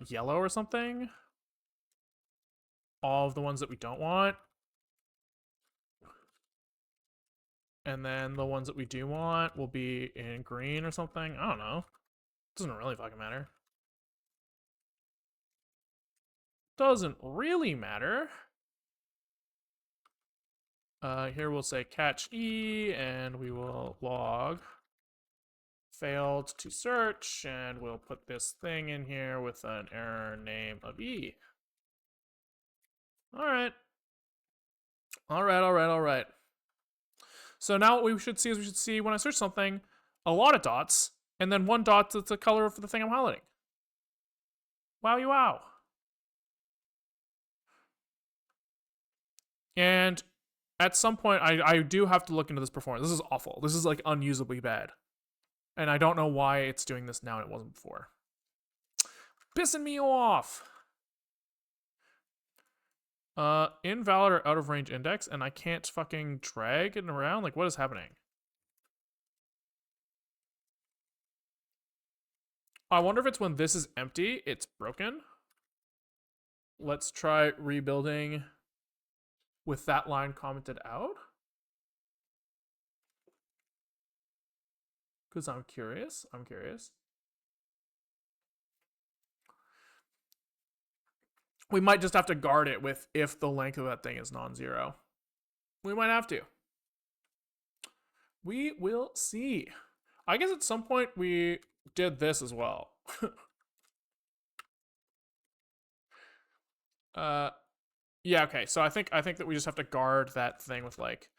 yellow or something. All of the ones that we don't want. And then the ones that we do want will be in green or something. I don't know. Doesn't really fucking matter. Doesn't really matter. Here we'll say catch E, and we will log failed to search, and we'll put this thing in here with an error name of E. All right. All right, all right, all right. So now what we should see when I search something, a lot of dots, and then one dot that's the color for the thing I'm highlighting. Wowie wow. And at some point, I do have to look into this performance. This is awful. This is like unusably bad. And I don't know why it's doing this now and it wasn't before. Pissing me off. Invalid or out of range index, and I can't fucking drag it around? Like, what is happening? I wonder if it's when this is empty, it's broken. Let's try rebuilding with that line commented out. Because I'm curious. We might just have to guard it with if the length of that thing is non-zero. We might have to. We will see. I guess at some point we did this as well. Yeah, okay. So I think that we just have to guard that thing with like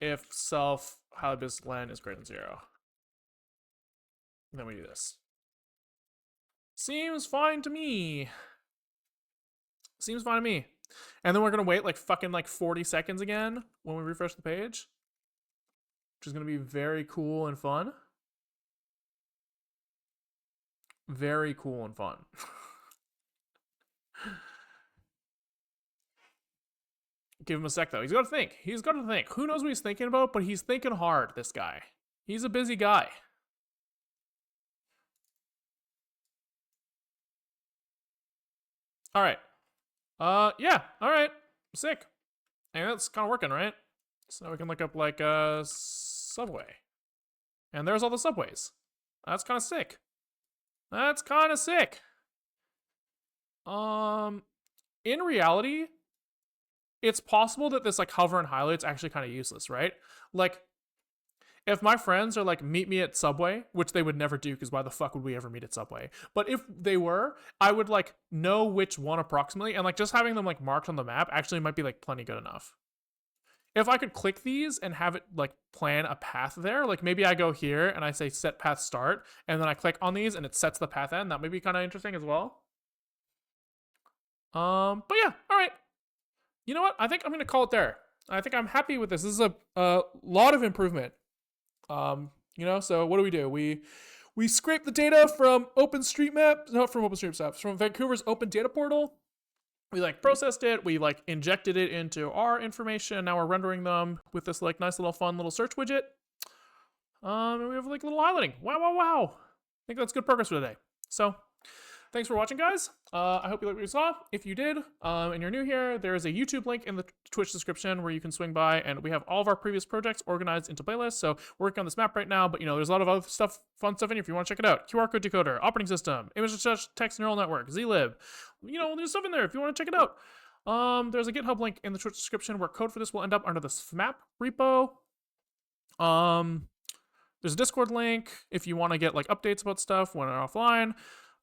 if self halibus len is greater than 0. And then we do this. Seems fine to me. And then we're gonna wait like fucking like 40 seconds again when we refresh the page, which is gonna be very cool and fun. Very cool and fun. Give him a sec though. He's got to think. Who knows what he's thinking about? But he's thinking hard. This guy. He's a busy guy. All right. Yeah. All right. Sick. And that's kind of working, right? So we can look up like a subway. And there's all the subways. That's kind of sick. In reality, it's possible that this like hover and highlight's actually kind of useless, right? Like, if my friends are like, meet me at Subway, which they would never do because why the fuck would we ever meet at Subway? But if they were, I would like know which one approximately, and like just having them like marked on the map actually might be like plenty good enough. If I could click these and have it like plan a path there, like maybe I go here and I say set path start, and then I click on these and it sets the path end. That may be kind of interesting as well. But yeah, all right. You know what? I think I'm gonna call it there. I think I'm happy with this. This is a lot of improvement. You know, so what do? We scrape the data from OpenStreetMap, not from OpenStreetMap, from Vancouver's Open Data Portal. We like processed it, we like injected it into our information. Now we're rendering them with this like nice little fun little search widget. And we have like a little highlighting. Wow. I think that's good progress for today. So thanks for watching, guys. I hope you liked what you saw. If you did, and you're new here, there is a YouTube link in the Twitch description where you can swing by, and we have all of our previous projects organized into playlists. So we're working on this map right now, but you know, there's a lot of other stuff, fun stuff in here if you want to check it out. QR code decoder, operating system, image to text neural network, zlib. You know, there's stuff in there if you want to check it out. There's a GitHub link in the Twitch description where code for this will end up under the FMAP repo. There's a Discord link if you want to get like updates about stuff when we're offline.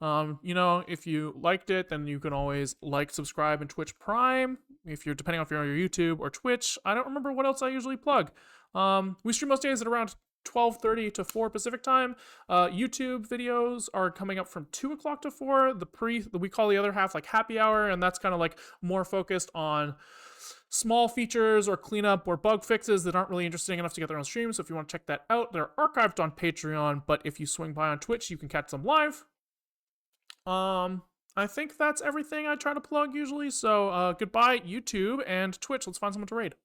You know, if you liked it, then you can always like, subscribe, and Twitch Prime. If you're depending on if you're on your YouTube or Twitch, I don't remember what else I usually plug. We stream most days at around 12:30 to 4 Pacific time. YouTube videos are coming up from 2 o'clock to 4. We call the other half like happy hour, and that's kind of like more focused on small features or cleanup or bug fixes that aren't really interesting enough to get their own stream. So if you want to check that out, they're archived on Patreon, but if you swing by on Twitch, you can catch them live. I think that's everything I try to plug usually. So, goodbye, YouTube and Twitch. Let's find someone to raid.